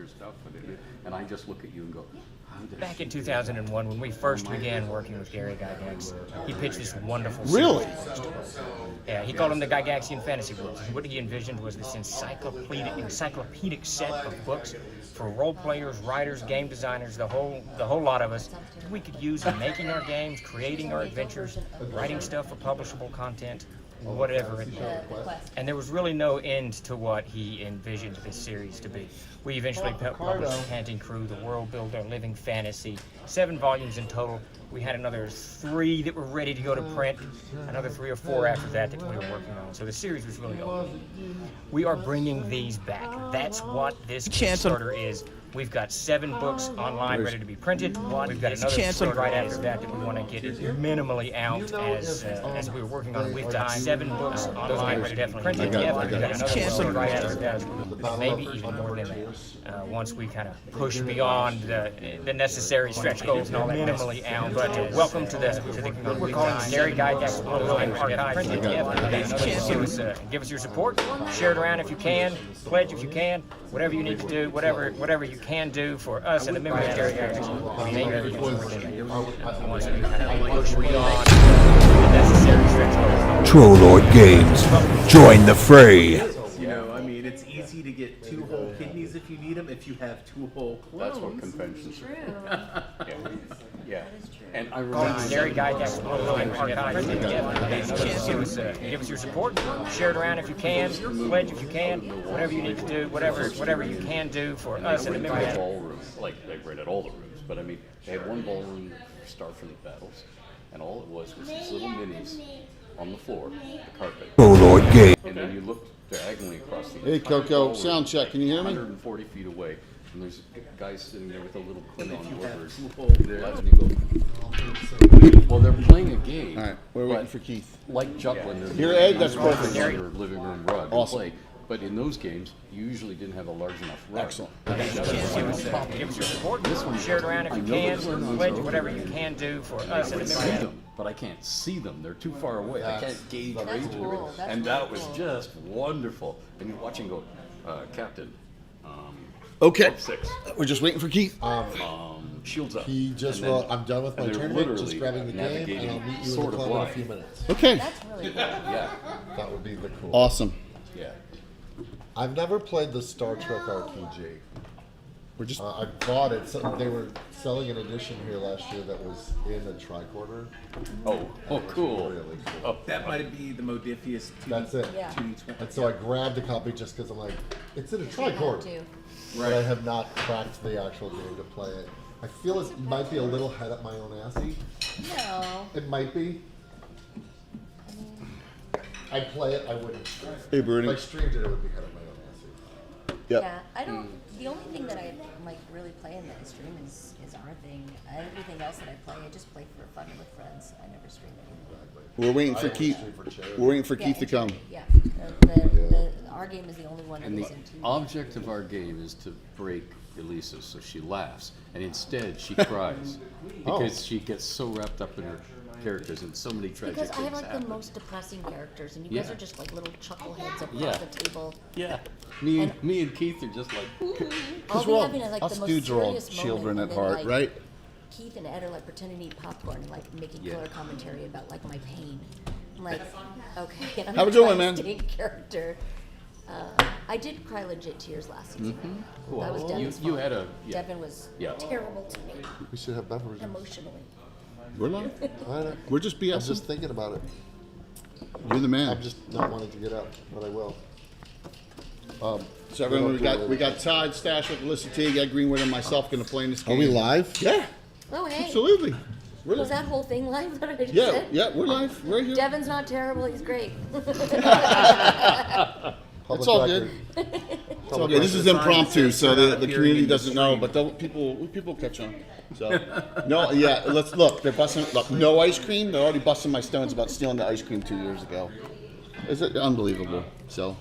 your stuff, and I just look at you and go, Back in 2001, when we first began working with Gary Gygax, he pitched this wonderful series. Really? Yeah, he called them the Gygaxian Fantasy Books. What he envisioned was this encyclopedic set of books for role players, writers, game designers, the whole lot of us, that we could use in making our games, creating our adventures, writing stuff for publishable content, whatever it was. And there was really no end to what he envisioned this series to be. We eventually published Panting Crew, The World Builder, Living Fantasy, 7 volumes in total. We had another 3 that were ready to go to print, another 3 or 4 after that we were working on. So the series was really open. We are bringing these back. That's what this Kickstarter is. We've got 7 books online ready to be printed. We've got another story right after that we want to get it minimally out as we were working on it. We've got 7 books online ready to be printed. We've got another story right after that, maybe even more than that. Once we kind of push beyond the necessary stretch goals and all that minimally out. But welcome to the we're calling Gary Gygax Online Archive printed. Give us your support. Share it around if you can. Pledge if you can. Whatever you need to do. Whatever you can do for us and the members of Gary Gygax. Maybe even more than that. Once we kind of push beyond the necessary stretch goals. Troll Lord Games, join the fray. You know, I mean, it's easy to get 2 whole kidneys if you need them. If you have 2 whole clones. that's what conventions are. True. Yeah. And I remember Gary Gygax Online Archive. Give us your support. Share it around if you can. Pledge if you can. Whatever you need to do. Whatever you can do for us and the members. the ballroom, like they rented all the rooms, but I mean, they had one ballroom for Starfleet battles, and all it was these little minis on the floor, the carpet. Troll Lord Games. And then you looked diagonally across the Hey, entire Coco, ballroom, sound check. Can you hear me? 140 feet away, and there's guys sitting there with a little Klingon workers. two whole There, and you go, well, they're playing a game. All right, we're waiting but for Keith. Like Juggling, they're Here, Ed, that's on perfect. your living room rug and Awesome. play. But in those games, you usually didn't have a large enough rug. Excellent. Give us your support. Share it around if you can. Pledge whatever you can do for us and the See members. them, but I can't see them. They're too far away. I can't gauge range and cool. everything. That's And really that was cool. just wonderful. And you're watching go, Captain, Okay, 6, we're just waiting for Keith. shields up. He just And then- wrote, I'm done with my and they're tournament, literally just grabbing the game, and I'll navigating meet you in sort the of club in a live. few minutes. Okay, That's really cool. Yeah, That would be the cool. awesome. yeah. I've never played the Star Trek RPG. We're just I bought it. So they were selling an edition here last year that was in a tricorder. Oh, cool. Really cool. Oh, That might be the Modifius 2D. That's it. Yeah. 2D20. And so I grabbed a copy just because I'm like, it's in a You have tricorder. to. But I have not cracked the actual game to play it. I feel it might be a little head up my own assy. No. It might be. I'd play it, I wouldn't stream it. Hey, Bernie. If I streamed it, it would be head up my own assy. Yep. Yeah, I don't. The only thing that I like really play in that stream is our thing. Everything else that I play, I just play for fun with friends. I never stream anything. We're waiting I for only Keith. stream for charity. We're waiting for Yeah, Keith to come. Yeah, our game is the only one that And the isn't too. object of our game is to break Elisa so she laughs, and instead she cries because she gets so wrapped up in her characters and so many tragic Because I things have like happen. the most depressing characters, and you guys Yeah. are just like little chuckleheads across Yeah. the table. Yeah, me and Keith are just like. I'll be having like us the most dudes are all serious children moment, at and then, heart, like, right? Keith and Ed are like pretending to eat popcorn and like making Yeah. color commentary about like my pain. I'm like, okay, and I'm How we trying doing, to man? stay in character. I did cry legit tears last season. Cool. That was Devin's You fault. had a Devin was Yeah. terrible to me We should have beverages. emotionally. We're live. I know. We're just I'm BSing. just thinking about it. You're the man. I'm just not wanting to get up, but I will. So everyone, we got Todd Stash with Alyssa T, Ed Greenwood, and myself going to play in this game. Are we live? Yeah, Oh hey, absolutely. We're was live. that whole thing live that I just Yeah, said? yeah, we're live. We're here. Devin's not terrible. He's great. It's all good. It's all good. This is impromptu, so the community doesn't know, but people catch on. So no, yeah. Let's look. They're busting. Look, no ice cream. They're already busting my stones about stealing the ice cream 2 years ago. Is it unbelievable? So,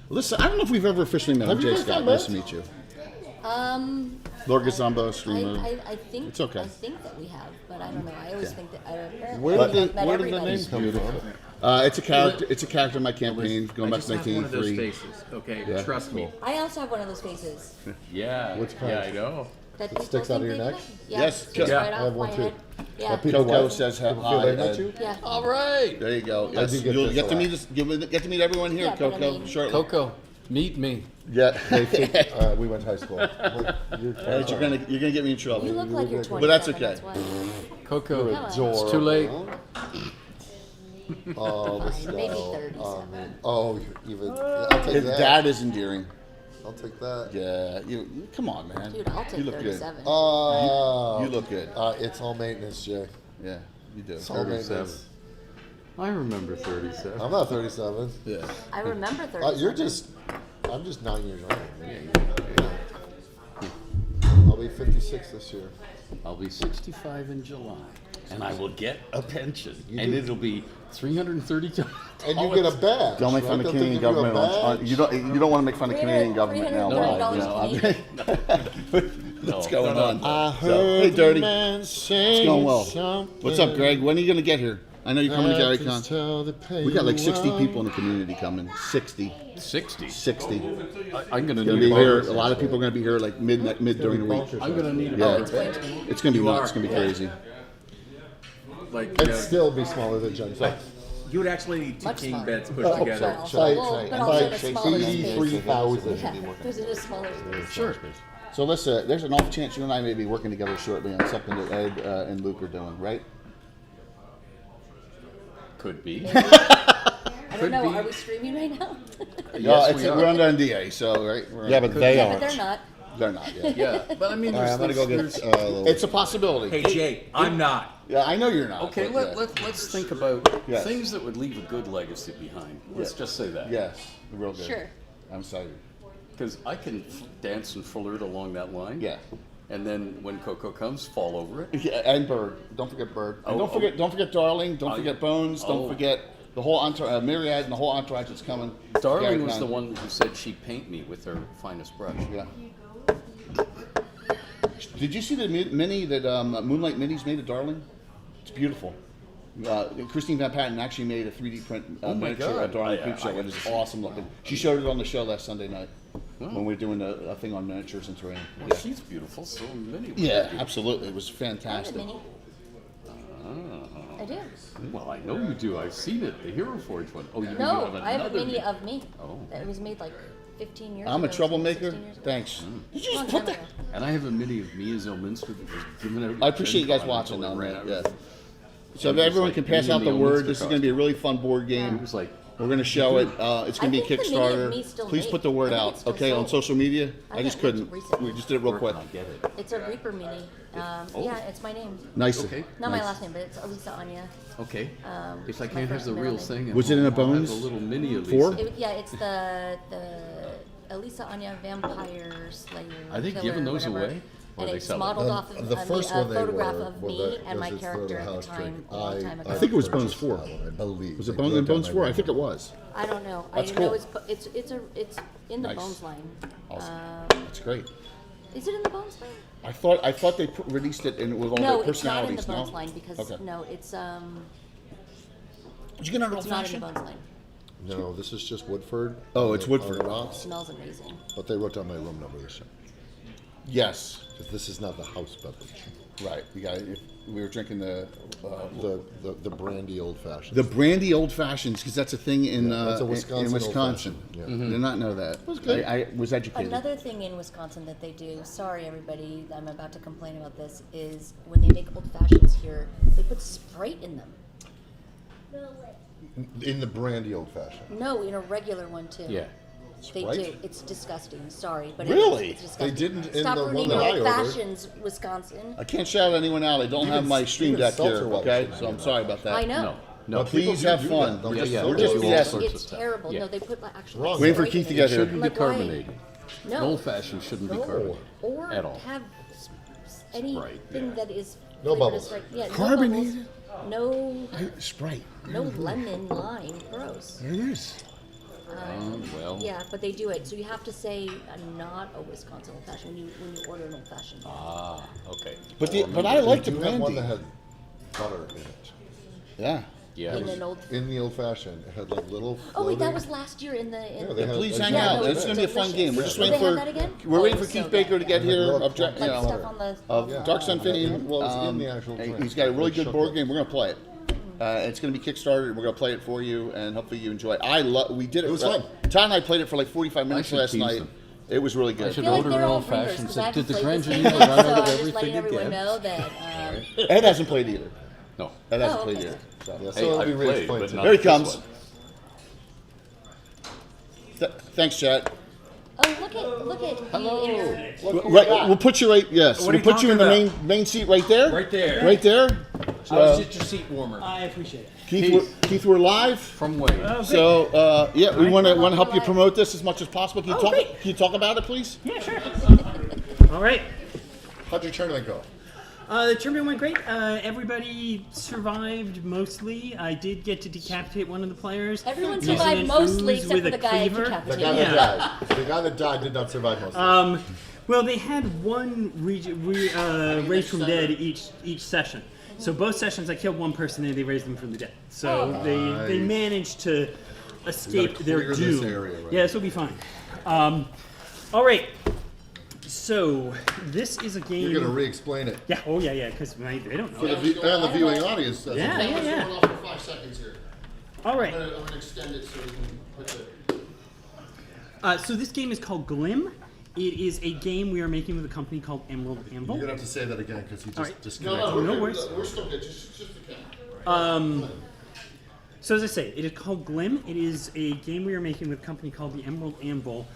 listen. I don't know if we've ever officially met. I'm Jay Scott. Nice to meet you. Lord Gazumbo, streamer. I think It's okay. I think that we have, but I don't know. I always think that Where apparently did I've met where did the everybody. name come from? It's a character. It's a character in my campaign going I back just to have one of those 1983. faces. Okay, Yeah. trust me. I also have one of those faces. Yeah. Which kind? Yeah, I know. That It sticks out of your neck? Yeah, Yes, sticks yeah. right I off have one my too. head. Yeah. People Coco what? says People hi. feel they met you? Yeah. All right. There you go. I Yes, do get you'll this get a to lot. meet us. You'll get to meet everyone here, Yeah, but I Coco. mean- Shortly. Coco, meet me. Yeah. We went to high school. You're Right, you're gonna get me in trouble. You look like you're 27. But that's okay. That's why. Coco, Hello. it's too late. Oh, the Fine, maybe style. 37. Oh, even. I'll take His that. dad is endearing. I'll take that. Yeah. You come on, man. Dude, I'll take You look 37. Oh. You look good. It's all maintenance, Jay. Yeah, you do. It's all maintenance. I remember 37. I'm not 37. Yeah. I remember 37. I'm just 9 years older. I'll be 56 this year. I'll be 65 in July, and I will get a pension, You and do. it'll be $332. And you get a badge. Don't make fun right? of Don't they Canadian give you a government. badge? You don't want to make fun of Canadian government now. $330 What's going on? I So, heard hey, Dirty. man say It's going well. something. What's up, Greg? When are you gonna get here? I know you're coming to I GaryCon. just tell the We got like 60 paywall. people in the community coming. 60. 60. 60. I'm gonna Gonna need be a here. A bonus. lot of people are gonna be here like mid during the week. I'm gonna need a Yeah. Oh, it's going to be. It's gonna be nuts. It's gonna be crazy. Like, It'd still be smaller than Jen's. you would actually need two Much king smaller. beds put Oh, together. sorry. Well, but also the smaller space. 83,000. Yeah, there's a smaller space. Sure. So listen, there's an off chance you and I may be working together shortly on something that Ed and Luke are doing, right? Could be. I don't know. be. Are we streaming right now? Yeah, we are. we're under NDA, so right. Yeah, but they yeah, aren't. but they're not. they're not. Yeah. Yeah, but I mean, All right, there's, I'm gonna go get there's- a little. It's a possibility. Hey Jay, I'm not. Yeah, I know you're not. okay, but let's think about Yes. things that would leave a good legacy behind. Let's Yeah. just say that. Yes, real good. Sure. I'm excited. Because I can dance and flirt along that line. Yeah. And then when Coco comes, fall over it. Yeah, and Bird. Don't forget Bird. And Oh, don't forget Darling. Don't Oh, forget Bones. Don't oh. forget the whole entourage, Myriad and the whole entourage that's coming. Darling was GaryCon. the one who said she'd paint me with her finest brush. Yeah. Did you see the mini that Moonlight Minis made of Darling? It's beautiful. Christine Van Patten actually made a 3D print Oh my miniature God. of Darling I Creep Show. It gotta is see awesome looking. She showed it on the show last Sunday night when we were doing a thing on miniatures and terrain. Well, Yeah. she's beautiful, so many. would Yeah, be. absolutely. It was I have a fantastic. mini. I do. Well, I know you do. I've seen it, the Hero Forge one. Oh, you No, have I have a another mini of me. Oh. That was made like 15 years I'm ago. a troublemaker. 16 years ago. Thanks. Did you Long just put time that? ago. And I have a mini of me as Elminster that was given out. I appreciate you guys at watching Gen Con on until that. it ran Yeah. out. So if Just everyone like can pass me out and the the word, Ulster this is going to be a really fun board game. It was like, We're going to show it. It's going to be a I think the mini of Kickstarter. me still Please made. put the word I think out, it's still okay, on sold. social media. I I just got couldn't. linked recently. We just did it real where quick. can I get it? It's a Reaper mini. Yeah, it's my name. Nice. Okay. Not my Nice. last name, but it's Elisa Anya. Okay. If I my can't have first the and real middle thing, Was it in a I'll have Bones? a little mini Elisa. Four? Yeah, it's the Elisa Anya Vampire Slayer. Are they Killer, giving those whatever. away? Or And they it's sell it? modeled off of The first a one they photograph were, of well, me that and my was his character for at the house time, drink. a long time ago. I think it was Bones purchased 4. that one, I believe. Was it They Bones wrote and down Bones my 4? I name think it on was. I don't know. That's I know cool. it's in the Nice. Bones line. Awesome. That's great. Is it in the Bones line? I thought they released it in with all No, the it's not in the personalities. Bones No. line because Okay. no, it's Did you get an old it's not in the fashioned? Bones line. No, this is just Woodford. Oh, on it's the- Woodford. on the rocks, Smells amazing. but they wrote down my room number this time. Yes. 'Cause this is not the house beverage. Right. We were drinking the The brandy old fashioned. the brandy old fashions because that's a thing in that's a in Wisconsin Wisconsin. old-fashioned, yeah. Did not know that. I was educated. Another thing in Wisconsin that they do, sorry everybody, I'm about to complain about this, is when they make old fashions here, they put Sprite in them. In the brandy old fashioned. No, in a regular one too. Yeah. They Sprite? do. It's disgusting. Sorry, but Really? it's disgusting. They didn't in Stop the one ruining that I old ordered. fashions, Wisconsin. I can't shout anyone out. I don't have my stream even deck seltzer here. water Okay, shouldn't so be I'm in sorry about that. I know. No. No. But people Please do have do fun. that. Don't Yeah, just yeah, throw we're it just away. do all BSing. sorts of It's stuff. terrible. Yeah. No, they put like, actually. Wrong. Waiting for Sprite Keith to in get it. here. Shouldn't be Like, why? carbonated. An No. old fashioned shouldn't be No. carbonated Or at all. have anything yeah. that is No flavored bubbles. as Sprite. Yeah, Carbonated? No bubbles. Sprite. No lemon, lime. Gross. There it is. Well. Yeah, but they do it. So you have to say not a Wisconsin old fashioned when you order an old fashioned. Ah. Okay. But I like the You have one brandy. that had butter in it. Yeah. Yeah. in an old. In the old fashioned, it had like little. Oh wait, that floating- was last year in the. Yeah, they had- Please they hang had- out. no, It's going to be a fun delicious. game. We're just Will waiting they for. have that again? We're Oh, waiting it for was Keith so Baker good. to get Yeah. here. Like Of, Like you know, stuff on the. of Dark Sun fame. Well, it was in the actual drink. He's got a really They good shook board it. game. We're going to play it. It's going to be Kickstarter. We're going to play it for you, and hopefully you enjoy it. We did it. It was fun. Todd and I played it for like 45 minutes should last tease night. them. It was really I good. should I feel like order they're an all old fashioned. readers, 'cause Said, I did the haven't Grand played this Geneva game, run so out of I'm just everything letting everyone again? know that. Ed hasn't played either. No. Ed hasn't Oh, played okay. either. So. Yeah, so Hey, it'll I be played, re-explained but to not you. Here he this comes. one. Thanks, Chad. Oh, look at Hello. you. Right, we'll put you right. Yes, What are we'll you put you in the talking main seat right there. Right there. Right there. I was just your seat warmer. I appreciate it. Keith, we're live. From Wayne. So yeah, we want to help you promote this as much as possible. Can great. you talk about it, please? Yeah, sure. All right. How'd your tournament go? The tournament went great. Everybody survived mostly. I did get to decapitate one of the players. Everyone using survived an mostly ooze except with for a the guy I cleaver. The decapitated. guy Yeah. that died. The guy that died did not survive most. Well, they had one raised from dead each session. So both sessions, I killed one person and they raised them from the dead. So they Nice. managed to escape gotta their clear this doom. area, right? Yeah, this will be fine. All right. So this is a game. You're gonna re-explain it Yeah. Oh yeah. Because they don't know. for the and the viewing audience. Yeah, yeah, yeah. Going off for 5 seconds here. All right. I'm gonna extend it so we can put the. So this game is called Glim. It is a game we are making with a company called Emerald Anvil. You're gonna have to say that again because he just right. disconnected. No worries. We're still good. Just the camera. So as I say, it is called Glim. It is a game we are making with a company called the Emerald Anvil,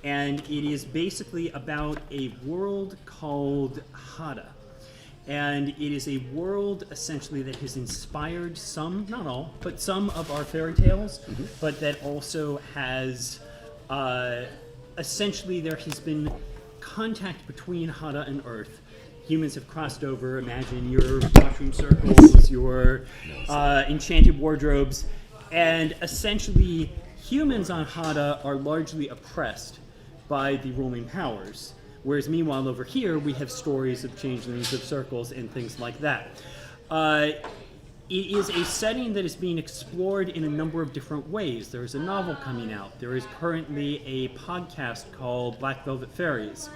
and it is basically about a world called Hada. And it is a world essentially that has inspired some, not all, but some of our fairy tales, but that also has essentially there has been contact between Hada and Earth. Humans have crossed over. Imagine your mushroom circles, your enchanted wardrobes, and essentially humans on Hada are largely oppressed by the ruling powers. Whereas meanwhile over here we have stories of changelings, of circles, and things like that. It is a setting that is being explored in a number of different ways. There is a novel coming out. There is currently a podcast called Black Velvet Fairies.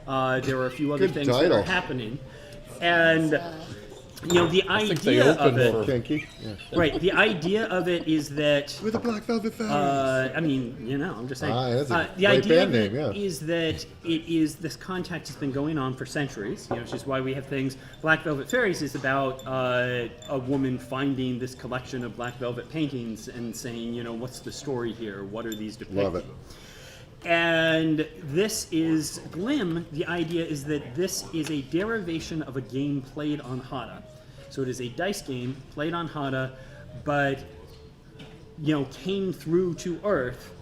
There are a few other Good things that title. are happening. And, you know, the I think they idea of opened it, for Kinky. right, the idea of it is that With the Black Velvet Fairies. I mean, you know, I'm just saying. That's a the great idea band of it name, yeah. is that it is this contact has been going on for centuries, you know, which is why we have things. Black Velvet Fairies is about a woman finding this collection of black velvet paintings and saying, you know, what's the story here? What are these depicting? Love it. And this is Glim. The idea is that this is a derivation of a game played on Hada. So it is a dice game played on Hada, but you know, came through to Earth.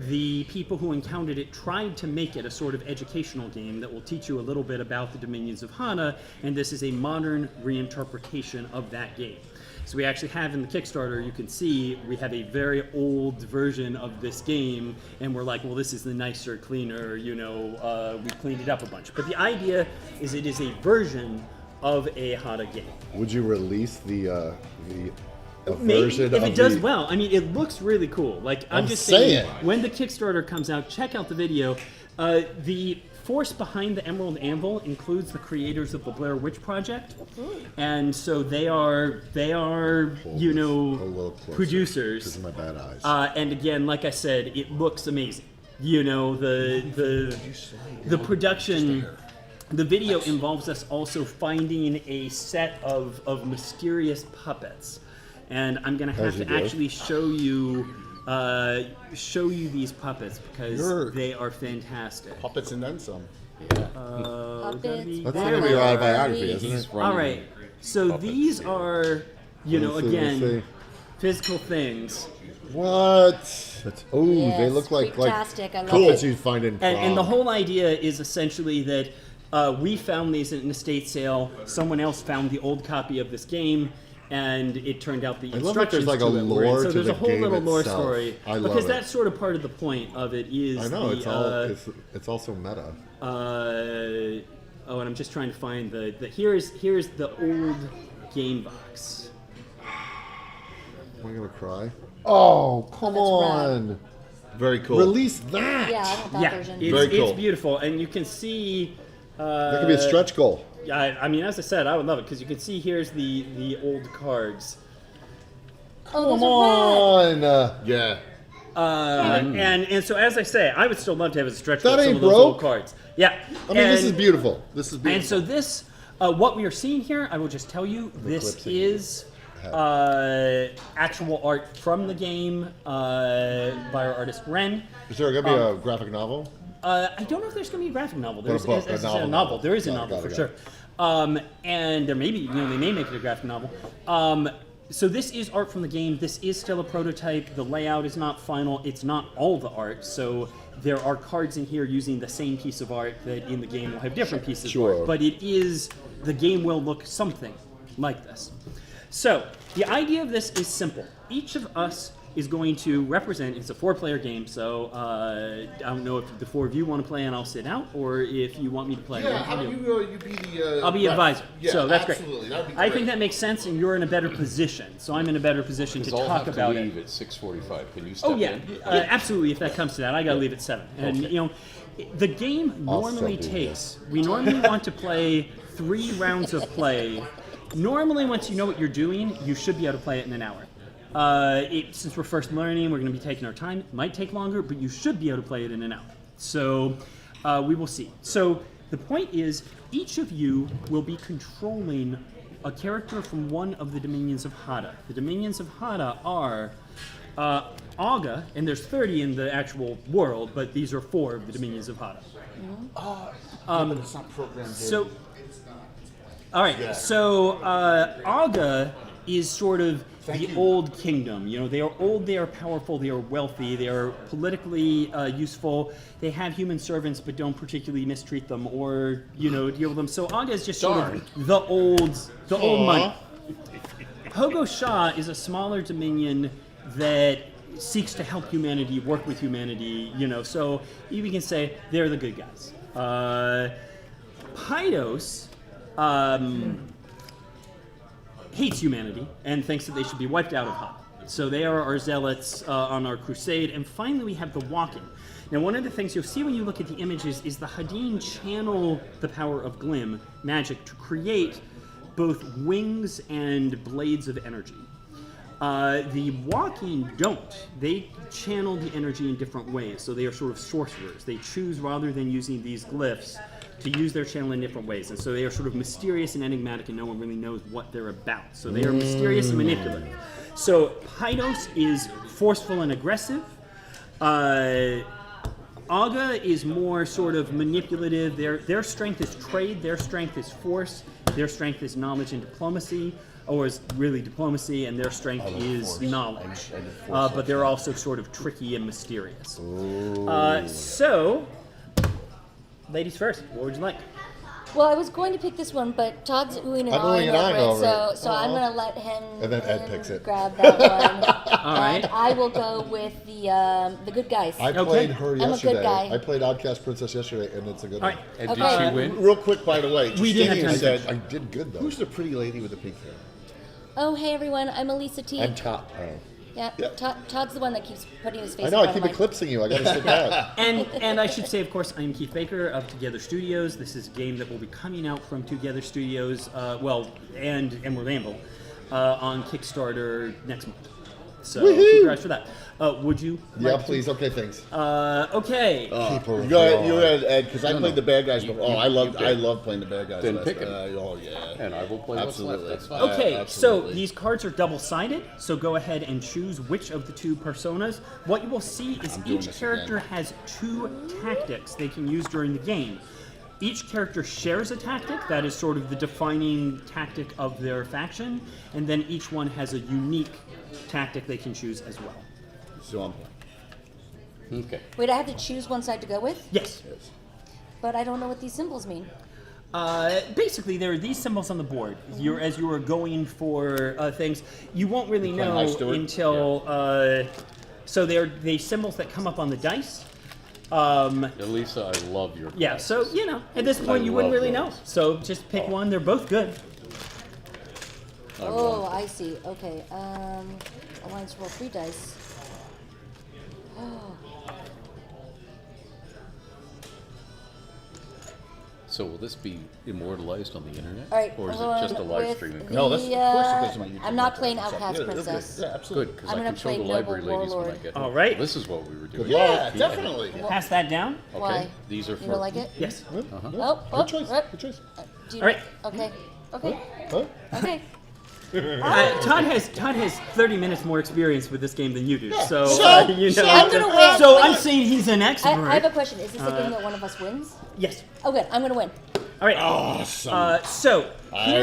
The people who encountered it tried to make it a sort of educational game that will teach you a little bit about the dominions of Hada, and this is a modern reinterpretation of that game. So we actually have in the Kickstarter, you can see, we have a very old version of this game, and we're like, well, this is the nicer, cleaner, you know, we cleaned it up a bunch. But the idea is it is a version of a Hada game. Would you release a Maybe, version if of it does the, well. I mean, it looks really cool. Like, I'm I'm just saying. saying, when the Kickstarter comes out, check out the video. The force behind the Emerald Anvil includes the creators of the Blair Witch Project, and so they are you a know, little closer, producers. because of my bad eyes. And again, like I said, it looks amazing. You know, the production. The video involves us also finding a set of mysterious puppets, and I'm gonna have As you to do. actually show you these puppets because they are fantastic. Puppets and then some. Puppets, That's gonna be your autobiography, isn't it? All right, so these are, you know, Let's see, let's again, see. physical things. What? Oh, they Yes, look like freaktastic, I love puppets it. you'd find in prom. And the whole idea is essentially that we found these in an estate sale. Someone else found the old copy of this game, and it turned out the I love that instructions there's like a to it were in. lore So to there's the a whole game little lore itself. story I love because it. that's sort of part of the point of it. Is I know the, it's also meta. oh, and I'm just trying to find the here's the old game box. Am I gonna cry? Oh, come that's rad. on! Very cool. Release that. Yeah, I want that Yeah, version. Very cool. it's beautiful, and you can see. That could be a stretch goal. I mean, as I said, I would love it because you can see here's the old cards. Oh, those Come are rad. on! Yeah. And so as I say, I would still love to have a stretch That goal of some ain't of those old broke. cards. Yeah. I mean, this is beautiful. This is beautiful. And so this, what we are seeing here, I will just tell you, this eclipsing is actual art from the game by our artist Ren. Is there gonna be a graphic novel? I don't know if there's going to be a graphic novel. There's book, as a I said, a novel. novel. There is a Got it, novel got it, for got sure. And there may be, they may make it a graphic novel. So this is art from the game. This is still a prototype. The layout is not final. It's not all the art. So there are cards in here using the same piece of art that in the game will have different pieces Sure. of art. But the game will look something like this. So the idea of this is simple. Each of us is going to represent, it's a 4-player game, so I don't know if the 4 of you want to play and I'll sit out, or if you want me to play. Yeah, What how do about you do? you be the... I'll be rep? advisor, Yeah, so that's absolutely. great. That'd be I great. think that makes sense, and you're in a better position, so I'm in a better position to Because I'll talk have about to it. leave at 6:45. Can you step Oh yeah, in? absolutely. If that comes to that, I gotta leave at 7. And the game normally still do takes. We normally want to play 3 rounds of play. Normally, once you know what you're doing, you should be able to play it in an hour. Since we're first learning, we're going to be taking our time. It might take longer, but you should be able to play it in an hour. So we will see. So the point is, each of you will be controlling a character from one of the dominions of Hada. The dominions of Hada are Aga, and there's 30 in the actual world, but these are 4 of the dominions of Hada. but it's not programmed in. So, all right. So Aga is sort of the old kingdom. They are old, they are powerful, they are wealthy, they are politically useful. They have human servants, but don't particularly mistreat them or deal with them. So Aga is just sort of the old money. Hogo Shah is a smaller dominion that seeks to help humanity, work with humanity. So you can say they're the good guys. Pydos hates humanity and thinks that they should be wiped out of Hada. So they are our zealots on our crusade. And finally, we have the walking. Now, one of the things you'll see when you look at the images is the Hadin channel the power of Glim magic to create both wings and blades of energy. The walking don't. They channel the energy in different ways. So they are sort of sorcerers. They choose, rather than using these glyphs, to use their channel in different ways. And so they are sort of mysterious and enigmatic, and no one really knows what they're about. So they are mysterious and manipulative. So Pydos is forceful and aggressive. Aga is more sort of manipulative. Their strength is trade, their strength is force, their strength is knowledge and diplomacy, or is really diplomacy, and their strength is knowledge. But they're also sort of tricky and mysterious. So, ladies first, what would you like? Well, I was going to pick this one, but Todd's oohing and I'm oohing awing and ahhing over it, over so I'm going to let him And then Ed picks it. grab that one. All right. And I will go with the good guys. I played her I'm a good yesterday. guy. I played Outcast Princess yesterday, and it's a good All one. right. And Okay. did she win? Real quick, by the way, We didn't have Justinian time to- said, I did good, though. who's the pretty lady with the pink hair? Oh, hey everyone, I'm Elisa T. I'm top. Yeah, Todd's the one that keeps putting his face I know, in I front keep of mine. eclipsing you. I gotta sit down. And I should say, of course, I'm Keith Baker of Together Studios. This is a game that will be coming out from Together Studios, and Emerald Anvil, on Kickstarter next month. So congrats for that. Would you? Yeah, like to- please. Okay, thanks. Okay. People You go ahead, Ed, because I played the bad guys You- before. you- I you did. love playing the bad guys. Then last pick time. 'em. Oh, yeah. And I will play what's left. Absolutely. That's fine. Okay, absolutely. so these cards are double-sided, so go ahead and choose which of the 2 personas. What you will see is doing each this character again. has 2 tactics they can use during the game. Each character shares a tactic, that is sort of the defining tactic of their faction, and then each one has a unique tactic they can choose as well. So I'm playing. Okay. Wait, I have to choose one side to go with? Yes. But I don't know what these symbols mean. Basically, there are these symbols on the board. As you are going for things, you won't really playing know High Steward? until. So they're the symbols that come up on the dice. Elisa, I love your Yeah, glasses. so at this point I you wouldn't love really know. those. So just pick one. They're both good. Oh, I see. Okay. Alliance roll 3 dice. So will this be immortalized on the internet? All right. Or is I'm it just a going live with streaming? No, that's, of course it goes to my YouTube. I'm not channel. playing So, Outcast yeah, that's Princess. good. Yeah, absolutely. Good, because I'm I gonna can show play the library Noble ladies when I Warlord. get All home. right. This is what we were doing. Yeah, definitely. Pass that down. Okay. Why? These are for. You don't like it? Yes. Oh, Good choice. oh, Good choice. do you, All right. Okay. Okay. Huh? Okay. Todd has 30 minutes more experience with this game than you do, so, So- you know. so- I'm gonna win. So Wait. I'm saying he's an expert. I have a question. Is this a game that one of us wins? Yes. Oh, good. I'm gonna win. All right. Awesome. So here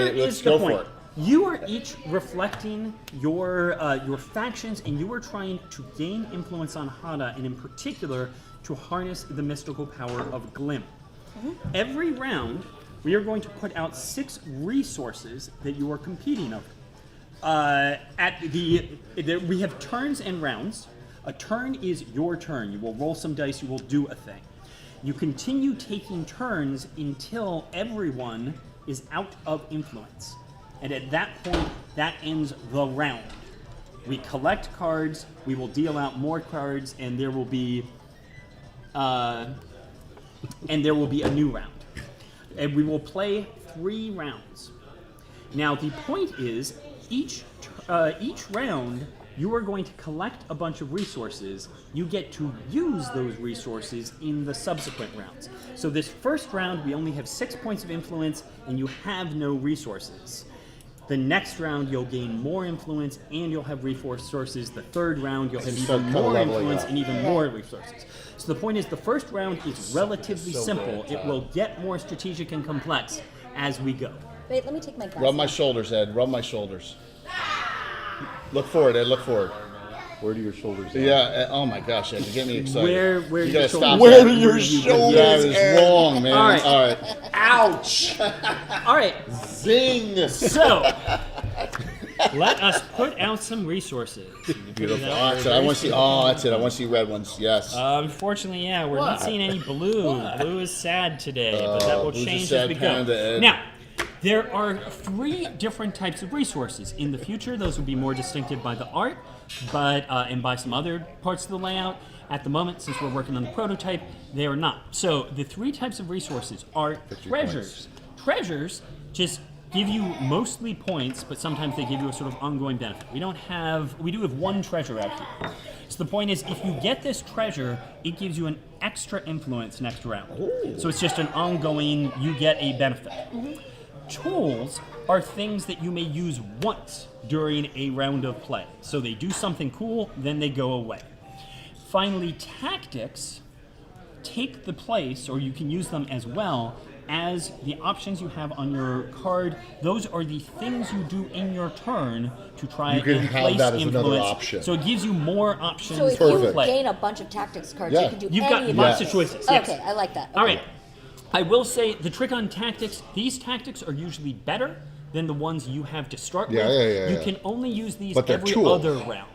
Alright, is let's the go point. for it. You are each reflecting your factions, and you are trying to gain influence on Hada, and in particular, to harness the mystical power of Glim. Every round, we are going to put out 6 resources that you are competing over. We have turns and rounds. A turn is your turn. You will roll some dice. You will do a thing. You continue taking turns until everyone is out of influence. And at that point, that ends the round. We collect cards, we will deal out more cards, and there will be a new round. And we will play 3 rounds. Now the point is, each round, you are going to collect a bunch of resources. You get to use those resources in the subsequent rounds. So this first round, we only have 6 points of influence, and you have no resources. The next round, you'll gain more influence, and you'll have resources. The third round, you'll have start even kinda more leveling influence up. and even more resources. So the point is, the first round is relatively simple. It will get more strategic and complex as we go. Wait, let me take my glasses. Rub my shoulders, Ed. Rub my shoulders. Look forward, Ed. Look forward. Where do your shoulders go? Yeah. Oh my gosh, Ed. You get me excited. Where you do gotta your stop shoulders- that. Where do your shoulders Yeah, it was end? wrong, man. All right. All right. Ouch! All right, Zing. so let us put out some resources. Beautiful. Oh, that's it. I want to see. Oh, that's it. I want to see red ones. Yes. Unfortunately, yeah, we're not seeing any blue. Blue is sad today, but that will blue's a change sad as we go. panda, Ed. Now, there are 3 different types of resources. In the future, those will be more distinctive by the art, but and by some other parts of the layout. At the moment, since we're working on the prototype, they are not. So the 3 types of resources are treasures. Treasures just give you mostly points, but sometimes they give you a sort of ongoing benefit. We do have 1 treasure out here. So the point is, if you get this treasure, it gives you an extra influence next round. So it's just an ongoing, you get a benefit. Tools are things that you may use once during a round of play. So they do something cool, then they go away. Finally, tactics take the place, or you can use them as well, as the options you have on your card. Those are the things you do in your turn to try You can and have place that as influence. another option. So it gives you more options. So if to you Perfect. play. gain a bunch of tactics cards, Yeah. you can do You've any got of lots these. of choices. Yes. Okay, I like that. All Okay. right. I will say the trick on tactics, these tactics are usually better than the ones you have to start Yeah, with. yeah, You yeah. can only use these But they're every tools. other round.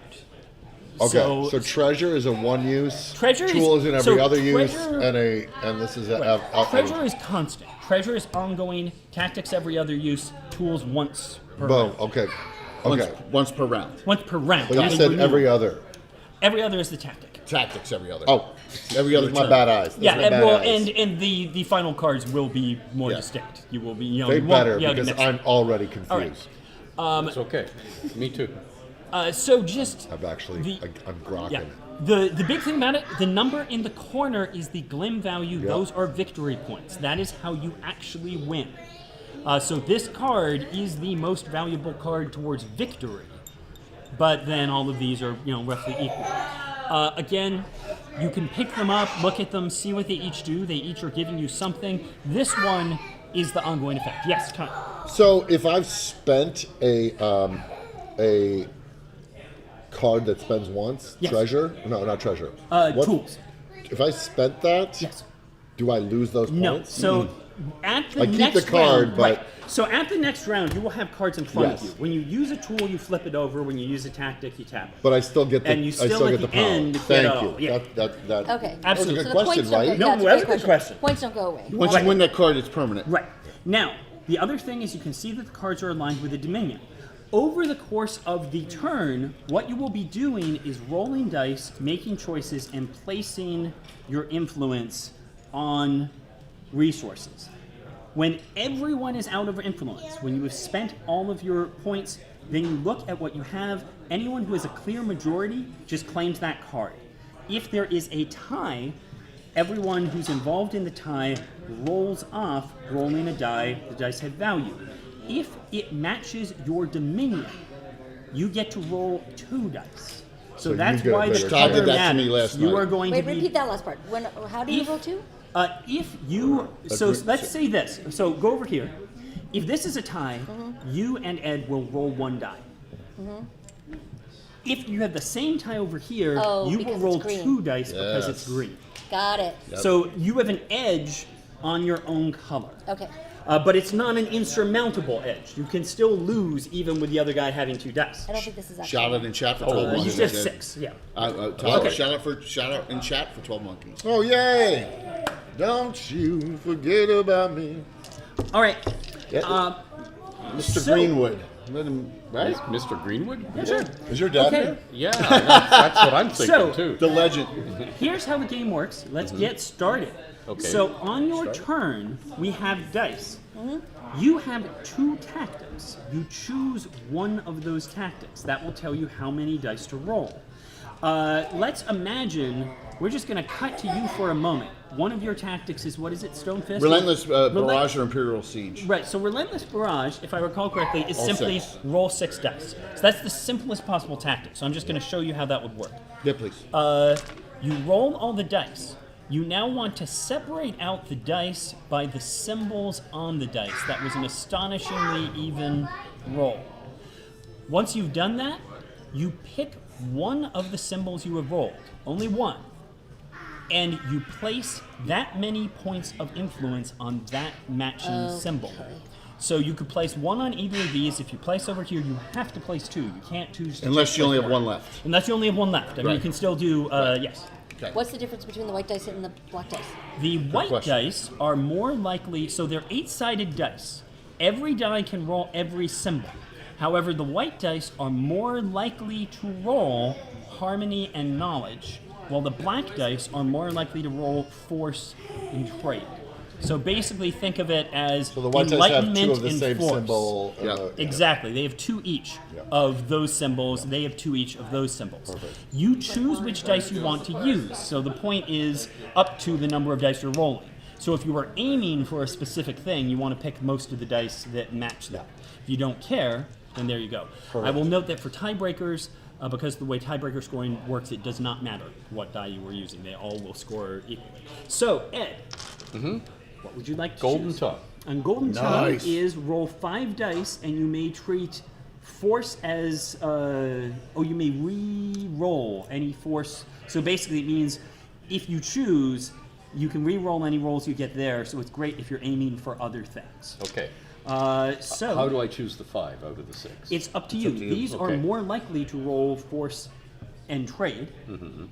Okay, so treasure is a 1 use. Treasure is- tool is in every so other use, treasure- and this is a. Treasure is constant. Treasure is ongoing. Tactics every other use. Tools once per Boom. round. Okay. Once, Okay. once per round. Once per round. But you not said renewal. every other. Every other is the tactic. Tactics every other. Oh, every other those are my turn. bad eyes. Those Yeah, are my and, bad well, eyes. and the final cards will be more Yeah. distinct. You will be, you know, They you won't better be able to because mix I'm already All right. confused. It's okay. Me too. So just I'm actually, the- I'm grokking. yeah. The big thing about it, the number in the corner is the Glim value. Yeah. Those are victory points. That is how you actually win. So this card is the most valuable card towards victory. But then all of these are, roughly equal. Again, you can pick them up, look at them, see what they each do. They each are giving you something. This one is the ongoing effect. Yes, Tom. So if I've spent a card that spends once, Yes. treasure? No, not treasure. What- Tools. If I spent that, Yes. do I lose those points? No. So at the I keep next the card, round, but- right. So at the next round, you will have cards in front Yes. of you. When you use a tool, you flip it over. When you use a tactic, you tap it. But I still get the. And you I still still at get the the power. end get Thank all, you. yeah. That Okay. That was a Absolutely. good So the question, points don't right? go, No, yeah, it's that's a a great good question. Points don't go away. Once you win that card, it's permanent. Right. Now, the other thing is you can see that the cards are aligned with a dominion. Over the course of the turn, what you will be doing is rolling dice, making choices, and placing your influence on resources. When everyone is out of influence, when you have spent all of your points, then you look at what you have. Anyone who has a clear majority just claims that card. If there is a tie, everyone who's involved in the tie rolls off, rolling a die. The dice have value. If it matches your dominion, you get to roll 2 dice. So you that's get why a the better Todd color did that to me matters. last You night. are going Wait, to be. repeat that last part. How do you roll 2? If you so let's say this. So go over here. If this is a tie, you and Ed will roll 1 die. If you have the same tie over here, Oh, you because will roll it's green. 2 dice because it's Yes. green. Got it. So you have an edge on your own color. Okay. But it's not an insurmountable edge. You can still lose even with the other guy having 2 dice. I don't think this is actually. Shout out in chat for 12 You monkeys. just 6, yeah. Todd, Okay. shout out in chat for 12 monkeys. Oh, yay! Don't you forget about me. All right. Yeah. Mr. So- Greenwood. Let him, right? Mr. Greenwood? Yeah, sure. Is your dad Okay. here? Yeah, that's what I'm thinking So- too. The legend. Here's how the game works. Let's get started. Okay. So on your turn, we have dice. You have 2 tactics. You choose one of those tactics. That will tell you how many dice to roll. Let's imagine we're just going to cut to you for a moment. One of your tactics is, what is it, Stonefist? Relentless Barrage or Imperial Siege. Right, so Relentless Barrage, if I recall correctly, is All simply 6. roll 6 dice. So that's the simplest possible tactic. So I'm just going to show you how that would work. Yeah, please. You roll all the dice. You now want to separate out the dice by the symbols on the dice. That was an astonishingly even roll. Once you've done that, you pick one of the symbols you have rolled, only one, and you place that many points of influence on that matching symbol. So you could place 1 on either of these. If you place over here, you have to place 2. You can't choose to Unless just you only place have 1 left. Unless you only have 1 left. I mean, you Right. can still do, yes. Okay. What's the difference between the white dice and the black dice? The white question. dice are more likely, so they're 8-sided dice. Every die can roll every symbol. However, the white dice are more likely to roll harmony and knowledge, while the black dice are more likely to roll force and trade. So basically think of it as So the white dice have 2 enlightenment of the and same force. symbol. Yeah. Exactly. They have 2 each of those symbols. They have 2 each of those symbols. Perfect. You choose which dice you want to use. So the point is up to the number of dice you're rolling. So if you are aiming for a specific thing, you want to pick most of the dice that match that. If you don't care, then there you go. I will note that for tiebreakers, because the way tiebreaker scoring works, it does not matter what die you were using. They all will score equally. So, Ed, what would you like to Golden choose? Tub. And Golden Tongue Nice. is roll 5 dice, and you may treat force as, you may re-roll any force. So basically it means if you choose, you can re-roll any rolls you get there, so it's great if you're aiming for other things. Okay. So How do I choose the 5 out of the 6? it's up to you. These are Okay. more likely to roll force and trade.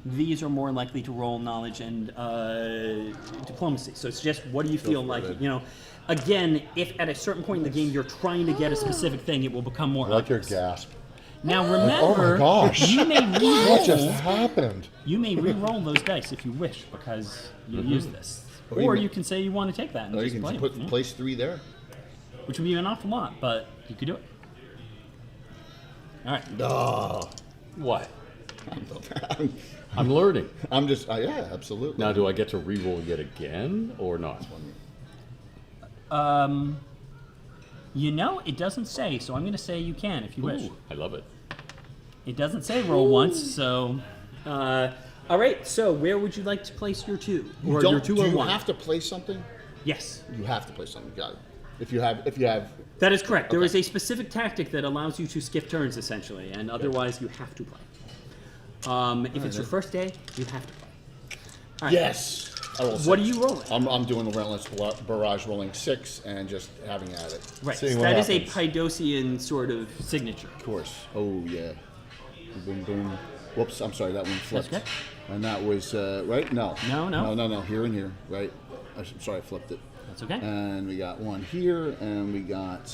These are more likely to roll knowledge and diplomacy. So it's just, what do you feel like? You know, again, if at a certain point in the game you're trying to get a specific thing, it will become more I like your obvious. gasp. Now Oh remember, my gosh. you may What just re-roll. happened? You may re-roll those dice if you wish, because you use this. Or you Or may- you can say you want to take that and Or you just can play put them, yeah. place 3 there. Which would be an awful lot, but you could do it. All right. What? I'm learning. I'm just, yeah, absolutely. Now, do I get to re-roll yet again or not? You know, it doesn't say, so I'm going to say you can if you wish. Ooh, I love it. It doesn't say roll once, so. All right, so where would you like to place your 2? Or your 2 do or you 1? have to place something? Yes, You have to place something. Got it. If you have, that is correct. There Okay. is a specific tactic that allows you to skip turns, essentially, and otherwise you have to play. If it's your first day, you have to play. All right. yes. I roll What are 6. you rolling? I'm doing the Relentless Barrage, rolling 6 and just having at it. Right, Seeing so what that is a happens. Pydosian sort of signature. Of course. Oh yeah. Boom boom. Whoops. I'm sorry. That one flipped. okay. And that was right. No. No. Here and here. Right. I'm sorry. I flipped it. That's okay. And we got one here, and we got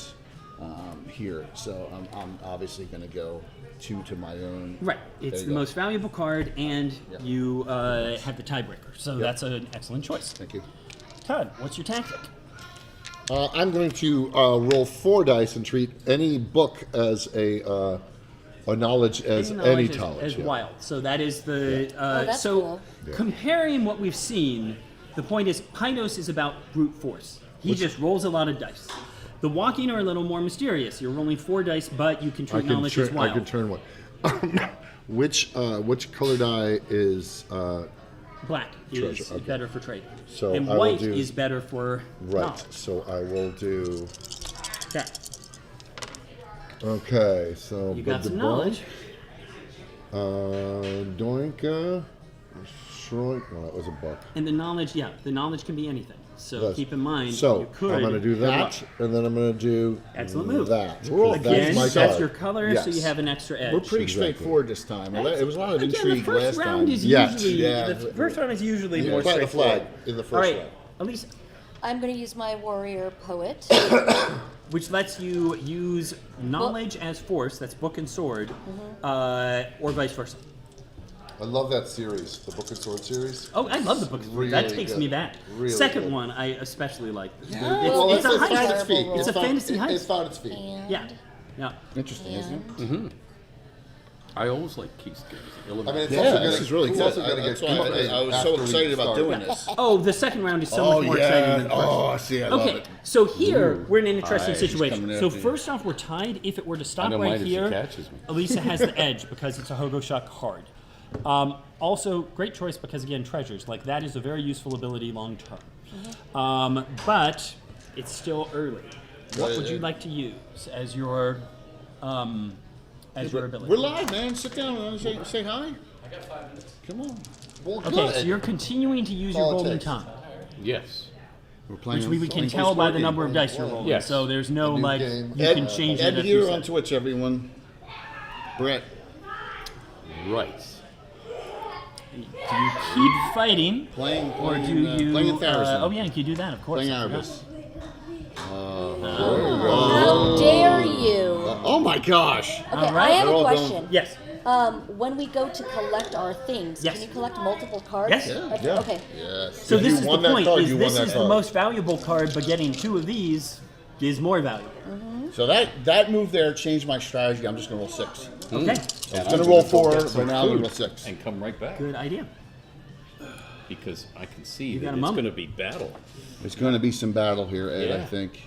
here. So I'm obviously going to go 2 to my own. Right. It's There you the go. most valuable card, and Yep. you have the tiebreaker. So that's an excellent choice. Thank you. Todd, what's your tactic? I'm going to roll 4 dice and treat any book as a knowledge as any knowledge. as yeah. wild. So that is the. that's so cool. comparing what we've seen, the point is Pynos is about brute force. He just rolls a lot of dice. The walking are a little more mysterious. You're rolling 4 dice, but you can treat knowledge as wild. I can turn one. Which color die is Black is Treasure, okay. better for trade. So and I will white do- is better for right? knowledge. So I will do. Okay. Okay, so You got the some book, knowledge. Doinka, Shrunk. Well, that was a book. And the knowledge, the knowledge can be anything. So Yes. keep in mind, So you could. I'm going to do that, and then I'm going to do Excellent move. that. We're all because Again, my that's card. your color, so you Yes. have an extra edge. We're pretty Exactly. straightforward this time. It was a lot of Again, intrigue the first last round time. is Yes. usually Yeah. the first round is usually Yeah, more plant the straightforward. flag in the first All right, round. Elise, I'm going to use my warrior poet. which lets you use knowledge as force. That's book and sword, or vice versa. I love that series, the Book and Sword series. Oh, I love the book. Really That takes good. me back. Really Second good. one I especially like. Well, it's a found heist. its feet. It's a fantasy heist. It found its feet. And, Yeah, yeah. Interesting, isn't it? and I always like Keith's games. I mean, it's Yeah, also this gonna, is really it's good. also gonna That's get why complicated I was after so we excited about start. doing this. Oh, the second round is so much more exciting than the first. Oh, see, I love Okay, it. so here we're in an interesting Alright, he's situation. coming So after you. first off, we're tied. If it were to stop I don't right mind if she here, catches me. Elisa has the edge because it's a Hogo Shot card. Also, great choice because again, treasures like that is a very useful ability long term. But it's still early. What would you like to use as your ability? We're live, man. Sit down and say hi. I got 5 minutes. Come on. Well, Okay, good. so you're continuing to use your All it golden takes. time, Yes. We're playing. which we can playing tell by the Boardgame. number of dice you're rolling. Yes. So there's no A new like game. you can change Ed it. here if you on said. Twitch, everyone. Brett. Right. Do you keep fighting, Playing, or do playing, you? playing Tharrison. Oh yeah, you can do that, of course. Playing I forgot. Erebus. how dare you? Oh my gosh. Okay, All right. I have They're a all question. Yes. When we go to collect our things, Yes. can you collect multiple cards? Yes. Yeah. Okay. Yes. So If this you is the won that point: card, is you this won that is the card. most valuable card, but getting 2 of these is more valuable. So that move there changed my strategy. I'm just gonna roll 6. Okay. I was gonna roll 4, but now I'm gonna roll 6. And come right back. Good idea. Because I can see got that a it's moment. going to be battle. There's gonna be some battle here, Ed. I Yeah. think.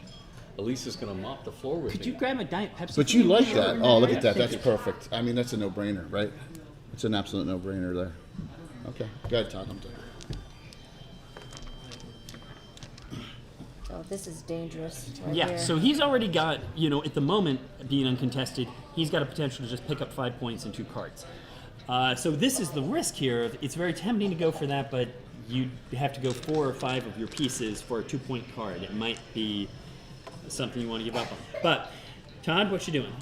Elisa's going to mop the floor with Could me. you grab a Diet Pepsi? But for you me? like that? Oh, look at that. Thank That's you. perfect. I mean, that's a no-brainer, right? It's an absolute no-brainer there. Okay, go ahead, Todd. I'm done. Oh, this is dangerous. Right Yeah, here. so he's already got, at the moment, being uncontested, he's got a potential to just pick up 5 points and 2 cards. So this is the risk here. It's very tempting to go for that, but you have to go 4 or 5 of your pieces for a 2-point card. It might be something you want to give up on. But, Todd, what you doing?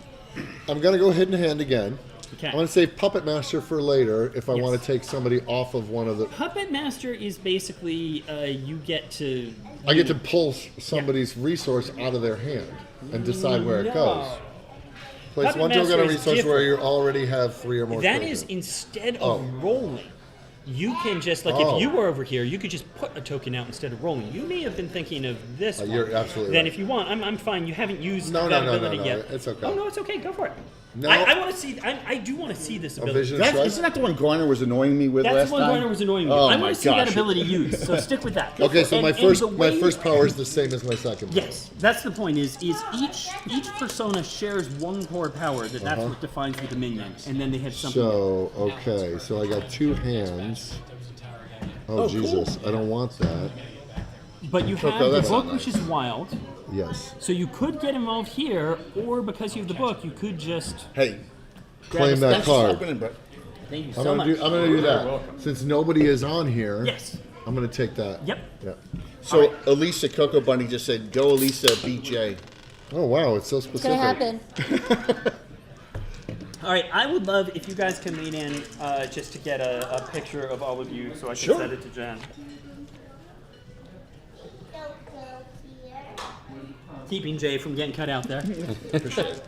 I'm going to go hidden hand again. Okay. I'm going to save Puppet Master for later if I Yes. want to take somebody off of one of the. Puppet Master is basically, you get to... I get to pull somebody's resource out of their hand and decide where it No. goes. Place Puppet one token Master on a is resource where different. you already have 3 or more. That tokens. is instead Oh. of rolling. You can just, like, Oh. if you were over here, you could just put a token out instead of rolling. You may have been thinking of this one. You're absolutely Then right. if you want, I'm fine. You haven't used No, that no, no, ability no, yet. it's okay. Oh, no, it's okay. Go for it. No. I want to see, I do want to see this A ability. vision That's, strike? isn't that the one Garner was annoying me with That's last the one time? Garner was annoying me. Oh I my want to see that gosh. ability used, so stick with that. Go Okay, for so it. my And first the way- power is the same as my second. Yes, that's the point. Is each persona shares one core power that's what defines the Dominion, and then they have something. So okay, so I got 2 hands. Oh, Jesus, I don't want that. But you have Okay, the that's book, not which is wild. Yes. So you could get involved here, or because you have the book, you could just Hey, Claim a that thanks for card. stopping in, Brett. Thank you I'm so gonna much. do. I'm gonna do that. Since nobody is on here. Yes. I'm gonna take that. Yep. Yeah. So Elisa Coco Bunny just said, "Go, Elisa, beat Jay." Oh wow, it's so It's specific. gonna happen. All right. I would love if you guys can lean in just to get a picture of all of you, so I can Sure. send it to Jen. keeping Jay from getting cut out there.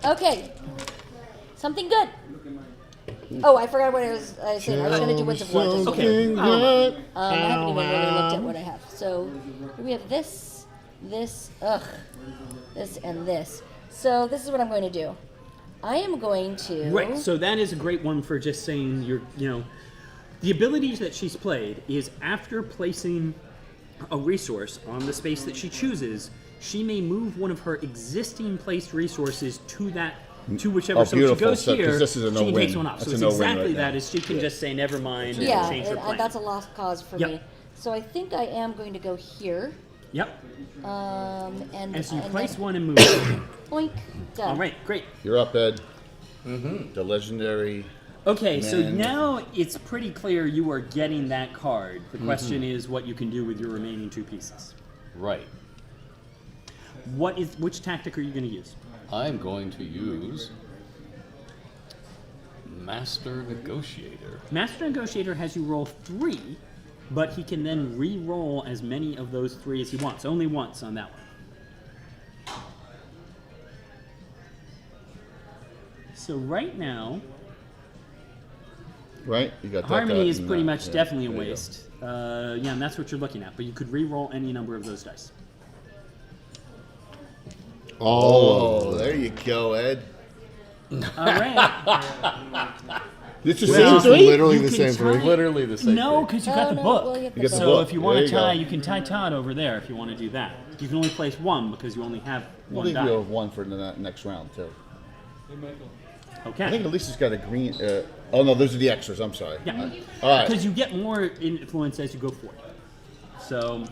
Okay. Something good. Oh, I forgot what I was saying. I was going to do Winds of War. Just kidding. Okay. I haven't even really looked at what I have. So we have this, this, this, and this. So this is what I'm going to do. I am going to. Right. So that is a great one for just saying the abilities that she's played is after placing a resource on the space that she chooses, she may move one of her existing placed resources to whichever. Oh, so she beautiful. goes So- 'cause here, this is a she no-win. takes one off. That's So a it's no-win exactly right that. now. Is she can just say never mind and Yeah, change her plan. that's a lost cause for Yep. me. So I think I am going to go here. Yep. And So you and place then one and move. Oink. Done. All right, great. You're up, Ed. The legendary. Okay, so Man. now it's pretty clear you are getting that card. The question is what you can do with your remaining 2 pieces. Right. Which tactic are you going to use? I'm going to use Master Negotiator. Master Negotiator has you roll 3, but he can then re-roll as many of those 3 as he wants. Only once on that one. So right now, Right? You got that. Harmony that, is and pretty that. much Yeah, definitely a there you go. waste. Yeah, and that's what you're looking at. But you could re-roll any number of those dice. Oh, there you go, Ed. All right. This is Well, season 3? literally You the can same for me. tie- Literally the same No, thing. because you Oh, got the no, book. well, you have You the get the book. So book. if you want There to you go. tie, you can tie Todd over there if you want to do that. You can only place 1 because you only have We'll 1 leave die. you have 1 for the next round, too. I think Okay. Elisa's got a green. Oh, no, those are the extras. I'm sorry. Yeah. All right. Because you get more influence as you go forward. So,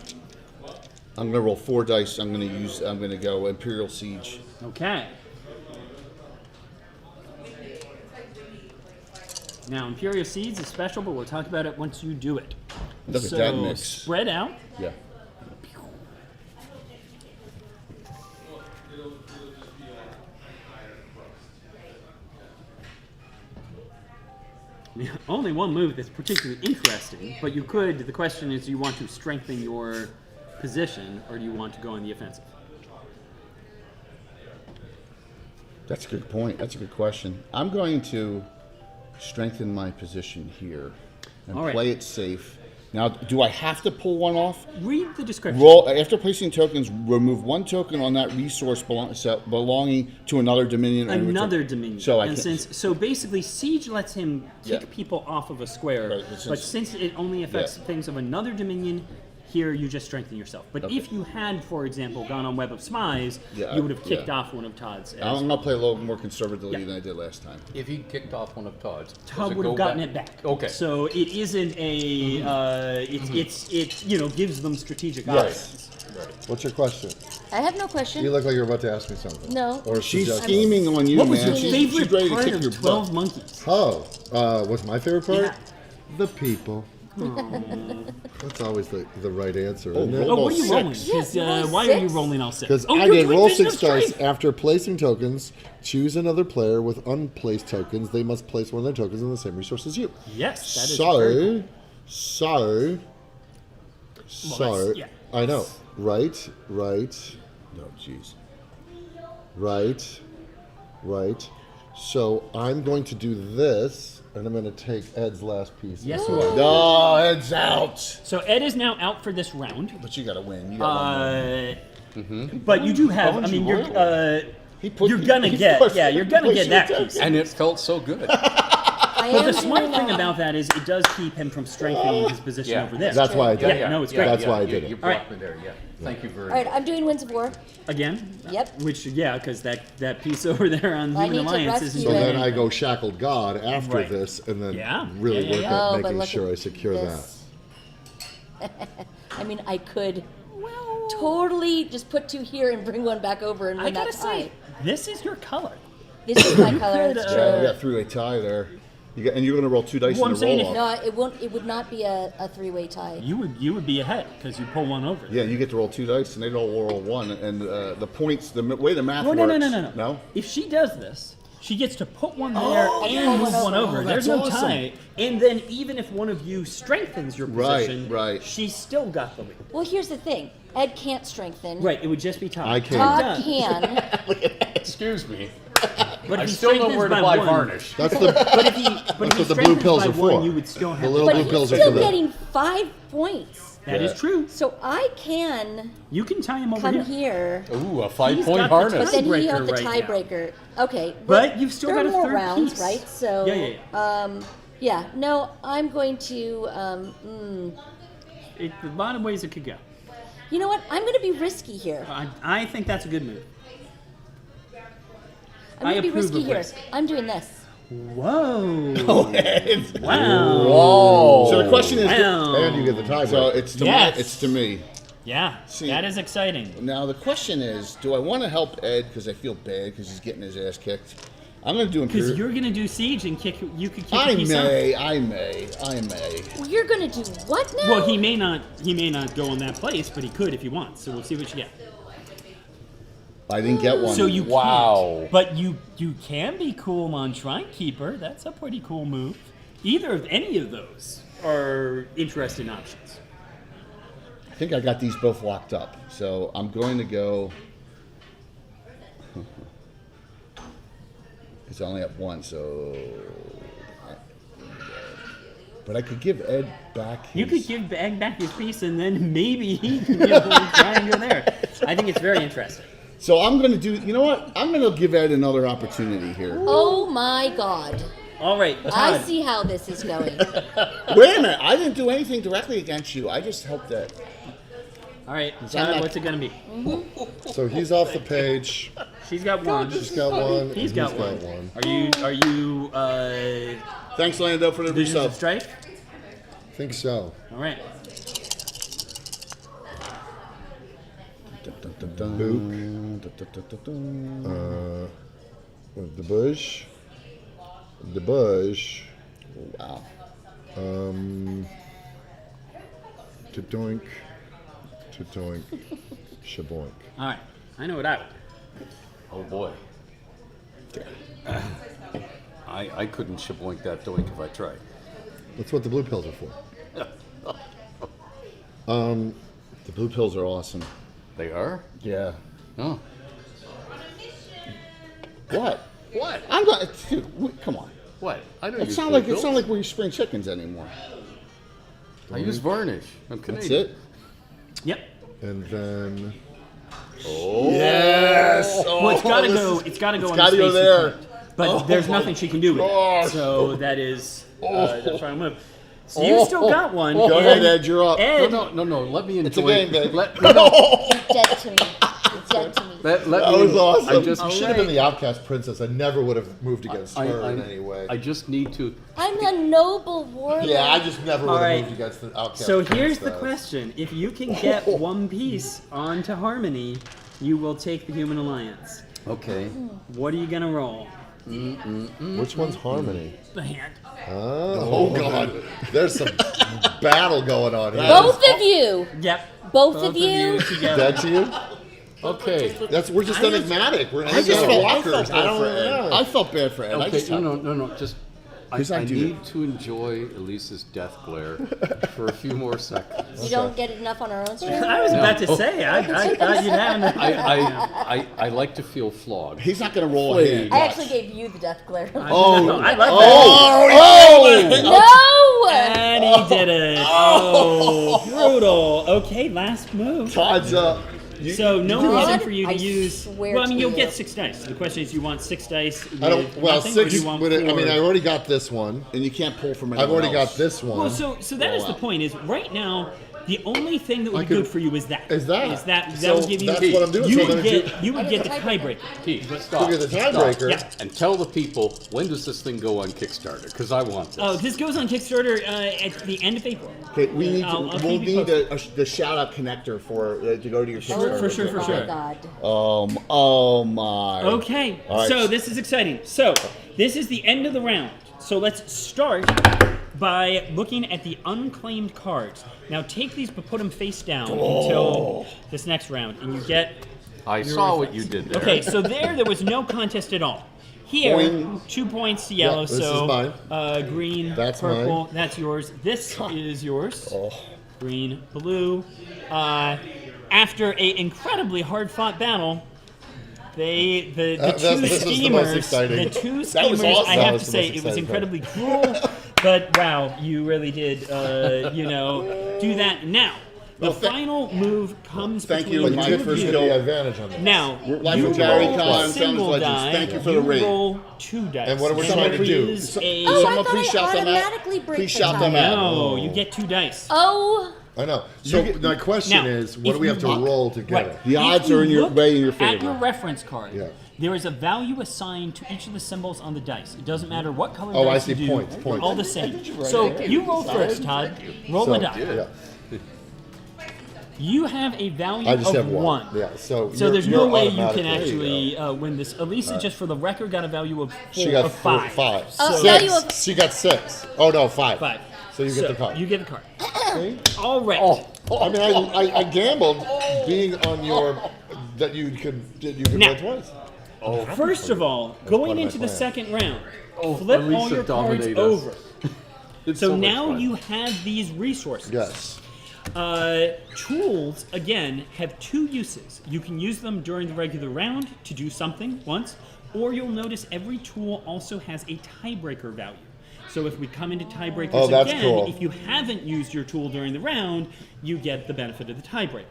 I'm going to roll 4 dice. I'm going to go Imperial Siege. okay. Now, Imperial Seeds is special, but we'll talk about it once you do it. Look at so, that mix. Spread out. Yeah. Only one move that's particularly interesting, but you could. The question is, do you want to strengthen your position, or do you want to go on the offensive? That's a good point. That's a good question. I'm going to strengthen my position here and All right. play it safe. Now, do I have to pull 1 off? Read the description. Roll after placing tokens. Remove 1 token on that resource belonging to another dominion. and Another return- dominion. So I and can, so basically, siege lets him kick Yeah. people off of a square, Right, but since it only affects Yeah. things of another dominion, here you just strengthen yourself. But Okay. if you had, for example, gone on Web of Spies, Yeah, you would have kicked yeah. off one of Todd's. I'm going to play a little more conservatively Yeah. than I did last time. If he kicked off one of Todd's, does Todd it would have go gotten it back. Okay. So it isn't a. It gives them strategic options. What's your question? I have no question. You look like you're about to ask me something. No. Or She's suggest- scheming on you, What was man. your She's favorite ready to part kick of your 12 butt. Monkeys? Oh, what's my favorite part? Yeah. The people. That's always the right answer, isn't it? Oh, what are you Six. rolling? 'Cause, Yeah, you rolled why are you 6. rolling all 6? Because oh, I you're did doing roll Vision 6 of dice Strength. after placing tokens. Choose another player with unplaced tokens. They must place one of their tokens in the same resource as you. Yes, that is very So, that's- yeah. I know. Right. No, jeez. Right. So I'm going to do this, and I'm going to take Ed's last piece. Yes, you are. No, Ed's out. So Ed is now out for this round. But you got to win. You got But you do have. How I mean, would you roll? You're gonna get. Yeah, you're gonna get that piece. And it felt so good. I But am the smart doing, thing about that is it does keep him from strengthening his position Yeah. over there. That's why I did Yeah, it. no, it's great. That's why I did You it. blocked All right. me there, yeah. Thank you very All right, much. I'm doing Winds of War. Again. Yep. Which because that piece over there on I Human need to Alliance isn't. rescue So doing it. then I anything. go shackled God after Right. this, and then Yeah. really Yeah, work yeah. at Oh, but making look sure at I secure that. this. I mean, I could totally just put 2 here and bring 1 back over and I win gotta that tie. say, this is your color. This is my color. could, That's Yeah, you true. got 3-way tie there. And you're going to roll 2 dice Well, in I'm a saying roll if- off. No, it won't. It would not be a 3-way tie. You would be ahead because you pull one over. Yeah, you get to roll 2 dice, and they all roll 1. And the points, the way the math No, works. no. No? If she does this, She gets to put one there and move one over. There's no tie. And then even if one of you strengthens your position, right. she's still got the lead. Well, here's the thing. Ed can't strengthen. Right, it would just be Todd. I can. Todd can. Excuse me. But I if he still know where to strengthens buy by one- varnish. That's the But if he what the blue strengthens pills by are one, for. you would still have The little But blue he's pills are still for that. getting 5 points. That is true. So I can You can tie him over come here. here, Ooh, a He's 5-point got the harness. but then he Tiebreaker has the right now. tiebreaker. Okay, But you've still there got are a more third rounds, piece. right? So Yeah. yeah. No, I'm going to. A lot of ways it could go. You know what? I'm going to be risky here. I think that's a good move. I'm I going to be approve risky of here. risk. I'm doing this. Whoa. Wow. Wow. So the question is, Wow. and you get the tiebreaker. so it's to Yes. me. It's to me. Yeah, See- that is exciting. Now the question is, do I want to help Ed because I feel bad because he's getting his ass kicked? I'm going to do Because Imperial. you're going to do siege and kick. You could kick I a piece out. may. Well, you're going to do what now? Well, he may not go in that place, but he could if he wants. So we'll see what you get. I didn't get one. So you Wow. can't. But you can be cool on Shrine Keeper. That's a pretty cool move. Any of those are interesting options. I think I got these both locked up. So I'm going to go. It's only up one, so. But I could give Ed back. You his- could give Ed back his piece, and then maybe he can try and go there. I think it's very interesting. So I'm going to do. You know what? I'm going to give Ed another opportunity here. Oh my God. All right, I Todd. see how this is going. Wait a minute! I didn't do anything directly against you. I just helped Ed. All right, I'm Todd, not- what's it going to be? So he's off the page. She's got one. She's got one. He's and got one. Are you Thanks, Lando, for the Visions of resub. Strife? I think so. All right. The bush. The bush. Wow. To-doink. To-doink. Shaboink. All right. I know what I would do. Oh boy. I couldn't shaboink that doink if I tried. That's what the blue pills are for. The blue pills are awesome. They are? Yeah. Oh. What? What? I'm not. Dude, come on. What? I don't It's use not blue like it's pills. not like we use spring chickens anymore. I use varnish. I'm That's Canadian. it. Yep. And then Yes. Well, it's got to go. It's got to go. It's on got to the go space you there. clicked. But there's nothing she can do with gosh. it. So that is that's why I move. So you still got one. Go ahead, Ed. You're up. Ed, No. Let me enjoy. It's a game, babe. Let, You're dead to me. You're dead to me. let That me. was awesome. I just, you should have been the outcast princess. I never would have moved against her in any way. I just need to. I'm a noble warrior. Yeah, I just never would have right. moved against the outcast. so here's the princess. question: if you can get one piece onto Harmony, you will take the Human Alliance. Okay. What are you gonna roll? Which one's Harmony? The hand. Oh God, there's some battle going on here. Both of you. Yep. Both of you. together. Dead to you? Okay. We're just enigmatic. We're I just enigmatic felt, walkers. I don't know. I felt bad for Ed. I Okay. just No. Just. I 'Cause I do need to enjoy Elisa's death glare for a few more seconds. You don't get enough on our own stream? I was about to say. I thought you'd have. I like to feel flogged. He's not going to roll a Please. hand. I actually gave you the death glare. Oh, I like that. No! And he did it. Oh, brutal. Okay, last move. Todd's up. So no God, reason for you to I use. swear Well, I mean, to you'll you. get 6 dice. The question is, you want 6 dice? With I don't. Well, nothing, or do 6. you want With it, I 4? mean, I already got this one. And you can't pull from I've anyone already else. got this one. Well, so that is the point. Is right now the only thing that would be could- good for you is that. Is that. that So will give you. that's what I'm doing. You So I'm would gonna do- get. You would get the tiebreaker. Keith, stop. Look at the Stop. tiebreaker. Yeah. And tell the people, when does this thing go on Kickstarter? Because I want this. Oh, this goes on Kickstarter at the end of April. Okay, we need I'll we'll keep you need posted. the shout out connector for to go to your For Kickstarter. sure, for Oh sure. my God. Oh my. Okay, All right. so this is exciting. So this is the end of the round. So let's start by looking at the unclaimed cards. Now take these but put them face down until this next round, and you get. I saw what you did there. Okay, so there was no contest at all. Here, Boing. 2 points to yellow. Yeah, this so is mine. green, That's purple. mine. That's yours. This is yours. Oh. Green, blue. After a incredibly hard-fought battle, the two this is the most schemers, exciting. the two That was schemers, awesome. I That have was to the say, most it was exciting part. incredibly cruel. But wow, you really did, do that. Now, the Well, final move comes thank between you, the my two of first you. kill. The advantage on that. Now, Life you of Barry roll Con, a Sounds single Legends. die. Thank you for the raid. roll 2 dice. And what are we And trying there to do? is a- Oh, I Someone thought please I shout them out. automatically break Please the shout them tie. out. No, you get 2 dice. Oh, I know. So, So my question now, is, what if do we have to you- roll to get Right. it? The If odds you are in your look way in your At your favor. reference card, Yeah. there is a value assigned to each of the symbols on the dice. It doesn't matter what color Oh, I dice see. you do, Points, points. all the same. So you roll first, Todd. Roll So, a die. yeah. You have a value I just of have one. 1. Yeah. So There's you're no way you can automatically- actually win this. Elisa, just for the record, got a value of 4, She got of 5. 5. Oh, Six. value of- She got 6. Oh no, 5. 5. So you get the card. You get the card. See? All right. I mean, I gambled being on your that you could Now- roll twice. First of all, part going of my into the plan. second round, Oh, flip all Elisa, your cards dominate us. over. It's So much now fun. you have these resources. Yes. Tools, again, have 2 uses. You can use them during the regular round to do something once, or you'll notice every tool also has a tiebreaker value. So if we come into tiebreakers Oh, that's again, cool. if you haven't used your tool during the round, you get the benefit of the tiebreaker.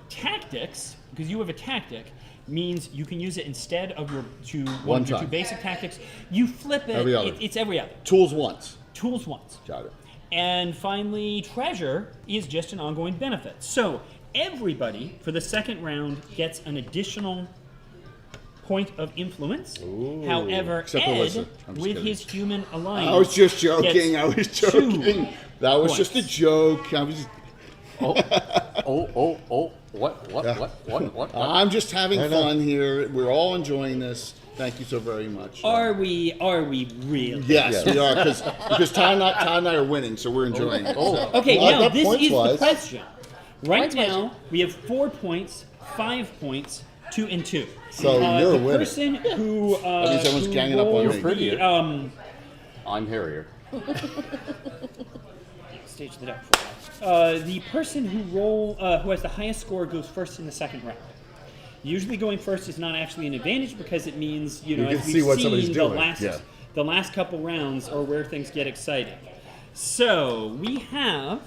Tactics, because you have a tactic, means you can use it instead of one of your 2 time. basic tactics. You flip it, Every other. it's every other. Tools once. Tools once. Got it. And finally, treasure is just an ongoing benefit. So everybody for the second round gets an additional point of influence. However, Except for Ed, Alyssa. I'm just with kidding. his human alliance, I was just joking. gets I was 2 joking. That was just a points. joke. I was. What? I'm just having I know. fun here. We're all enjoying this. Thank you so very much. Are we really? Yes, we are because Todd and I are winning, so we're enjoying it. Oh, Okay, Well, I now got this is the points-wise. question. Right Points-wise. now, we have 4 points, 5 points, 2 and 2. So you're the winning. person who That means everyone's who ganging up on rolls me. Prettier. the, I'm hairier. stage the deck. The person who has the highest score goes first in the second round. Usually, going first is not actually an advantage because it means You can as see we've what seen, somebody's doing. the last couple rounds are where things get exciting. So we have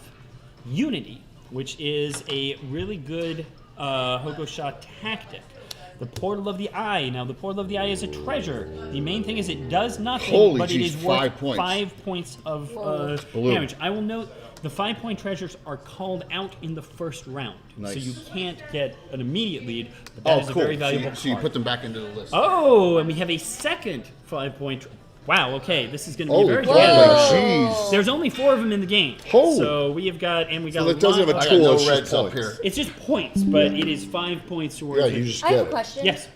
Unity, which is a really good Hogo Shot tactic. The Portal of the Eye. Now, the Portal of the Eye is a treasure. The main thing is it does nothing, Holy but it jeez, is worth 5 points. 5 points of blue. damage. I will note the 5-point treasures are called out in the first round, so Nice. you can't get an immediate lead. But that Oh, is a cool. very valuable So you card. put them back into the list. Oh, and we have a second 5-point. Wow. Okay, this is going to be Holy very crap. challenging. Jeez. There's only 4 of them in the game, Oh. so we have got So a that lot. doesn't have a I got tool. no It's just reds up points. here. It's just points, but it is 5 points towards Yeah, it. you just I have get a it. question. Yes.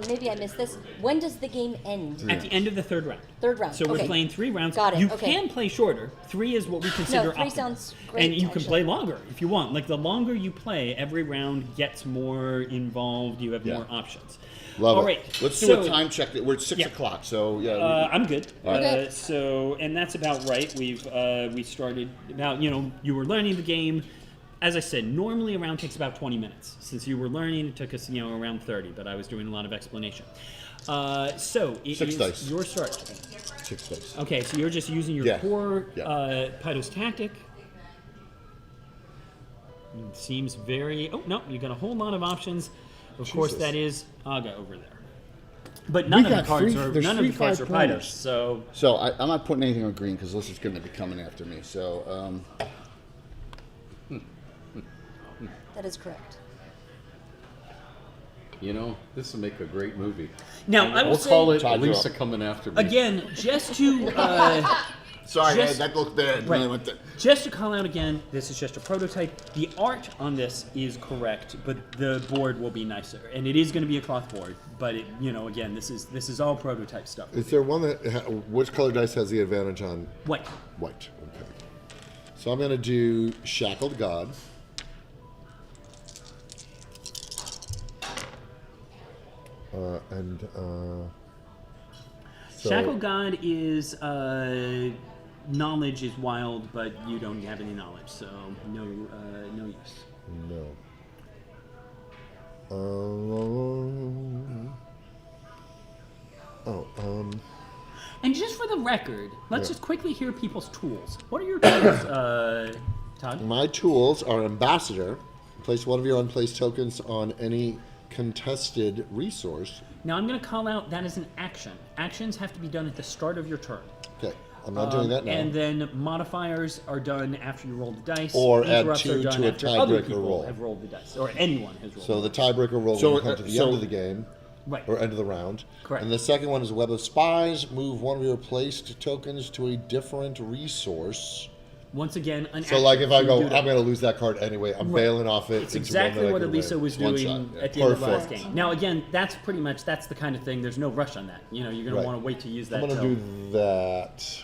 Maybe I missed this. When does the game end? At the end of the third round. Third round, So we're okay. playing 3 rounds. Got it, You okay. can play shorter. 3 is what we consider No, 3 optimal. sounds great, And you can actually. play longer if you want. Like the longer you play, every round gets more involved. You have Yeah. more options. Love All it. right. Let's do so, a time check. We're at 6 Yeah. o'clock, so yeah. I'm good. Okay. So, and that's about right. We started about you were learning the game. As I said, normally a round takes about 20 minutes. Since you were learning, it took us around 30. But I was doing a lot of explanation. So it 6 is dice. your start. 6 dice. Okay, so you're just using your Yeah. core Yeah. Pydo's tactic. Seems very. Oh no, you got a whole lot of options. Of course, Jesus. that is Aga over there. But none of the got cards three- are there's none of the three cards are 5-pointers. Pydos. So So I'm not putting anything on green because Alyssa's going to be coming after me. So That is correct. This will make a great movie. now I will We'll say call it Todd, you're Lisa up. coming after me. again, just to sorry, Just- that looked bad. Right. I went there. just to call out again, this is just a prototype. The art on this is correct, but the board will be nicer, and it is going to be a cloth board. But again, this is all prototype stuff. Is there one that which color dice has the advantage on White. white? Okay. So I'm gonna do Shackled God. Shackle God is knowledge is wild, but you don't have any knowledge, so no use. No. And just for the record, let's just quickly hear people's tools. What are your tools, Todd? My tools are Ambassador. Place one of your unplaced tokens on any contested resource. Now I'm going to call out that as an action. Actions have to be done at the start of your turn. Okay, I'm not doing that now. And then modifiers are done after you roll the dice. Or add Interrupts are 2 done to a after other tiebreaker people roll. have rolled the dice, or anyone has rolled. So the tiebreaker roll So, will come to the end of the game. Right. Or end of the round. Correct. And the second one is Web of Spies. Move one of your placed tokens to a different resource. Once again, an So, like, action. if I So go, you I'm do that. going to lose that card anyway. I'm bailing off it. It's into one exactly that I what can Elisa win. was One doing shot, yeah. at the end of the last Perfect. game. Now, again, that's pretty much the kind of thing. There's no rush on that. You know, you're going Right. to want to wait to use that. I'm going to till- do that.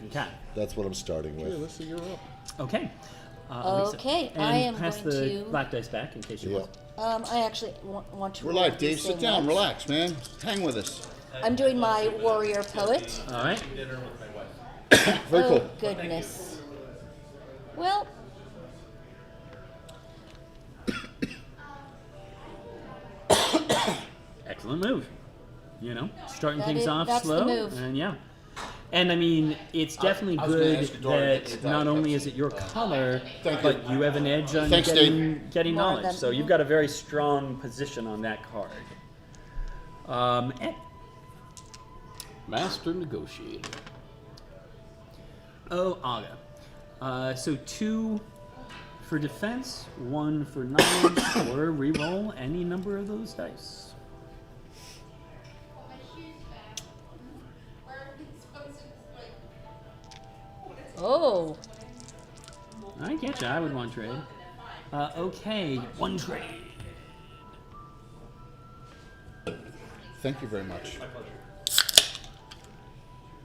Okay. That's what I'm starting with. Listen, you're up. Okay. Elisa. Okay, And I am pass going the to- black dice back in case you Yeah. want. I actually want to. We're roll live, Dave. these Sit things down, out. relax, man. Hang with us. I'm doing my warrior poet. All right. Very Oh cool. goodness. Well, Excellent move. You know, starting That things is- off that's the slow, move. and yeah. And I mean, it's definitely I was gonna good ask Dora to get that the not Diet only Pepsi. is it your color, Thank but you have an edge on Thanks, getting More knowledge. than- So you've got a very strong position on that card. Ed. Master negotiator. Oh, Aga. So 2 for defense, 1 for knowledge, or reroll any number of those dice. oh, I get you. I would want trade. Okay, 1 trade. Thank you very much.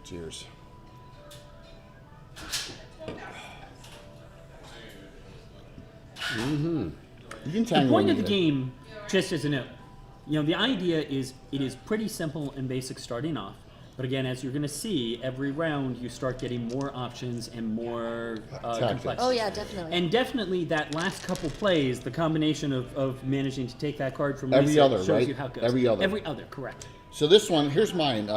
Cheers. You can The tangle point of me the there. game, just as a note, you know, the idea is it is pretty simple and basic starting off. But again, as you're going to see, every round you start getting more options and more Tactics. complexity. oh yeah, definitely. And definitely that last couple plays, the combination of managing to take that card from Every Lisa other, shows right? you how it goes. Every other. Every other, correct. So this one, here's mine.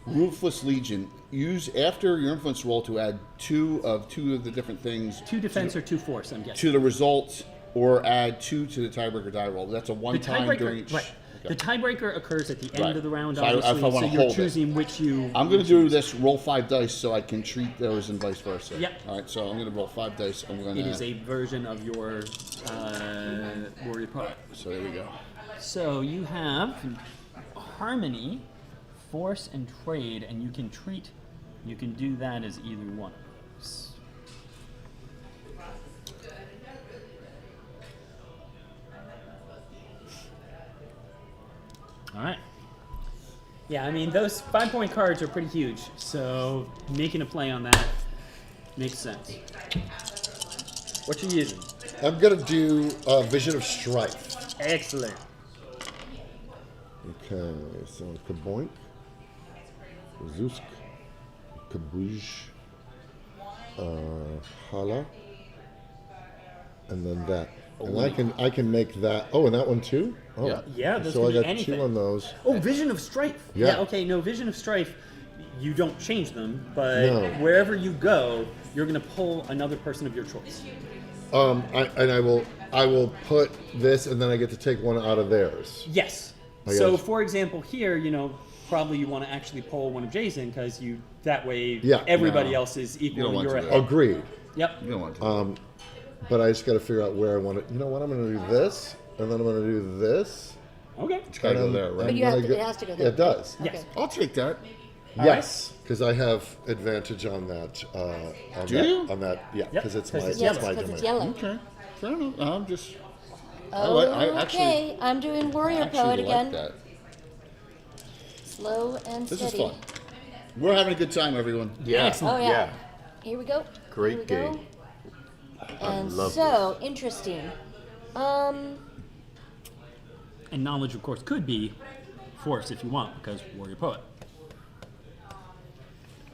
Ruthless Legion. Use after your influence roll to add two of the different things 2 defense or 2 force, I'm guessing. to the results, or add 2 to the tiebreaker die roll. That's a The one time during tiebreaker, each. right. Okay. The tiebreaker occurs at the end Right. of the round, So I- if I obviously, so wanna you're hold it. choosing which you... I'm going to do this roll 5 dice so I can treat those and vice versa. Yep. All right, so I'm going to roll 5 dice. I'm going It is to. a version of your warrior poet. So there we go. So you have harmony, force, and trade, and you can treat. You can do that as either one of those. All right. Yeah, I mean those 5-point cards are pretty huge, so making a play on that makes sense. What you using? I'm going to do Vision of Strife. Excellent. Okay, so Kaboink, Zusk, Kabuj, Hala, and then that. And I can make that. Oh, and that one too. Oh, Yeah. Yeah, those so can I be got anything. 2 on those. Oh, Vision of Strife. Yeah. Okay, no, Vision of Strife, you don't change them, but No. wherever you go, you're going to pull another person of your choice. I will put this, and then I get to take one out of theirs. Yes. I So, guess. for example, here, you know, probably you want to actually pull one of Jason because you that way Yeah. everybody No. else is You equal don't and want you're to do ahead. Agreed. Yep. You don't want to. But I just got to figure out where I want it. You know what? I'm going to do this, and then I'm going to do this. Okay. It's got to go there, right? But you and have then to, I it has to go Yeah, there. it does. Yes. I'll take that. Yes, because I have advantage on that. On Do that, you? On that, yeah, Yep, because it's 'cause my, it's Yes, my because it's domain. yellow. Okay. Fair enough. I'm just. Okay, I'm doing warrior actually poet like again. that. Slow and This steady. is fun. We're having a good time, everyone. Yeah. Oh yeah. Here we go. Great Here we go. game. And love so interesting. And knowledge, of course, could be force if you want, because warrior poet.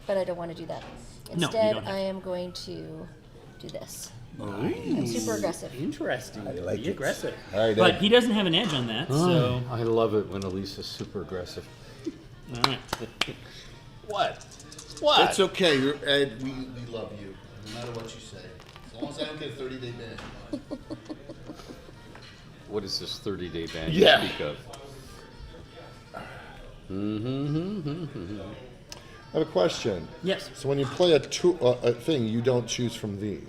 But I don't want to do that. No, you Instead, don't have I to. am going to do this. Ooh, I'm super aggressive. Interesting. I like Be it. aggressive. All right, But Ed. he doesn't have an edge on that, so. I love it when Elisa's super aggressive. All right. What? What? It's okay, Ed. We love you, no matter what you say. As long as I don't get a 30-day ban. What is this 30-day ban Yeah. you speak of? I have a question. Yes. So when you play a thing, you don't choose from these.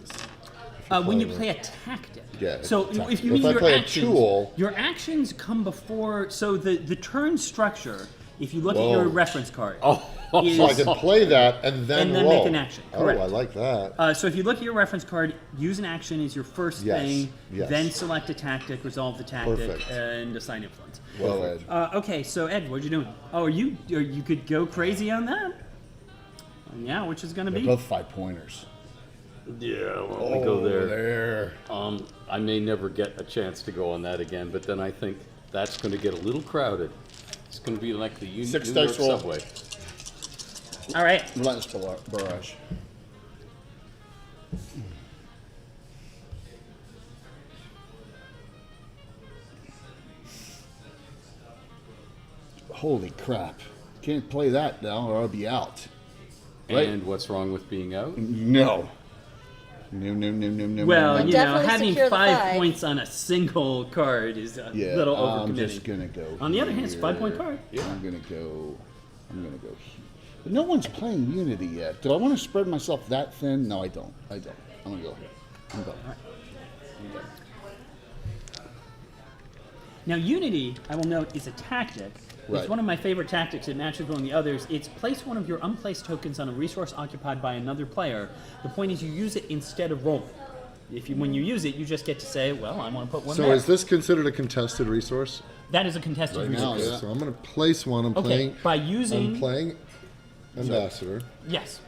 When you play play a tactic. Yeah, So tactic. if you If mean I your play a actions, tool- your actions come before. So the turn structure. If you look at Whoa. your reference card, is, So I can play that and then And then roll. make an action, Oh, correct. I like that. so if you look at your reference card, use an action is your first Yes, thing. yes. Then select a tactic, resolve the tactic, Perfect. and assign influence. Well, Ed. Okay, so Ed, what are you doing? Oh, you could go crazy on that. Yeah, which is going to They're be. both 5-pointers. Yeah, why don't we go there? There. I may never get a chance to go on that again, but then I think that's going to get a little crowded. It's going to be like the New 6 York dice roll. subway. All right. Relentless barrage. Holy crap. Can't play that now or I'll be out. Right. And what's wrong with being out? No. No. Well, no. you know, Definitely having secure the 5 five. points on a single card is a Yeah, little I'm overcommitting. just gonna go. On the other hand, it's a here. 5-point card. I'm gonna go here. But no one's playing Unity yet. Do I want to spread myself that thin? No, I don't. I'm gonna go here. I'm going. Now, Unity, I will note, is a tactic. Right. It's one of my favorite tactics. It matches on the others. It's place one of your unplaced tokens on a resource occupied by another player. The point is you use it instead of rolling. When you use it, you just get to say, well, I want to put one So there. is this considered a contested resource? That is a contested Right now, resource. yeah. So I'm going to place one. I'm Okay, playing. by using... I'm playing Ambassador, Yes.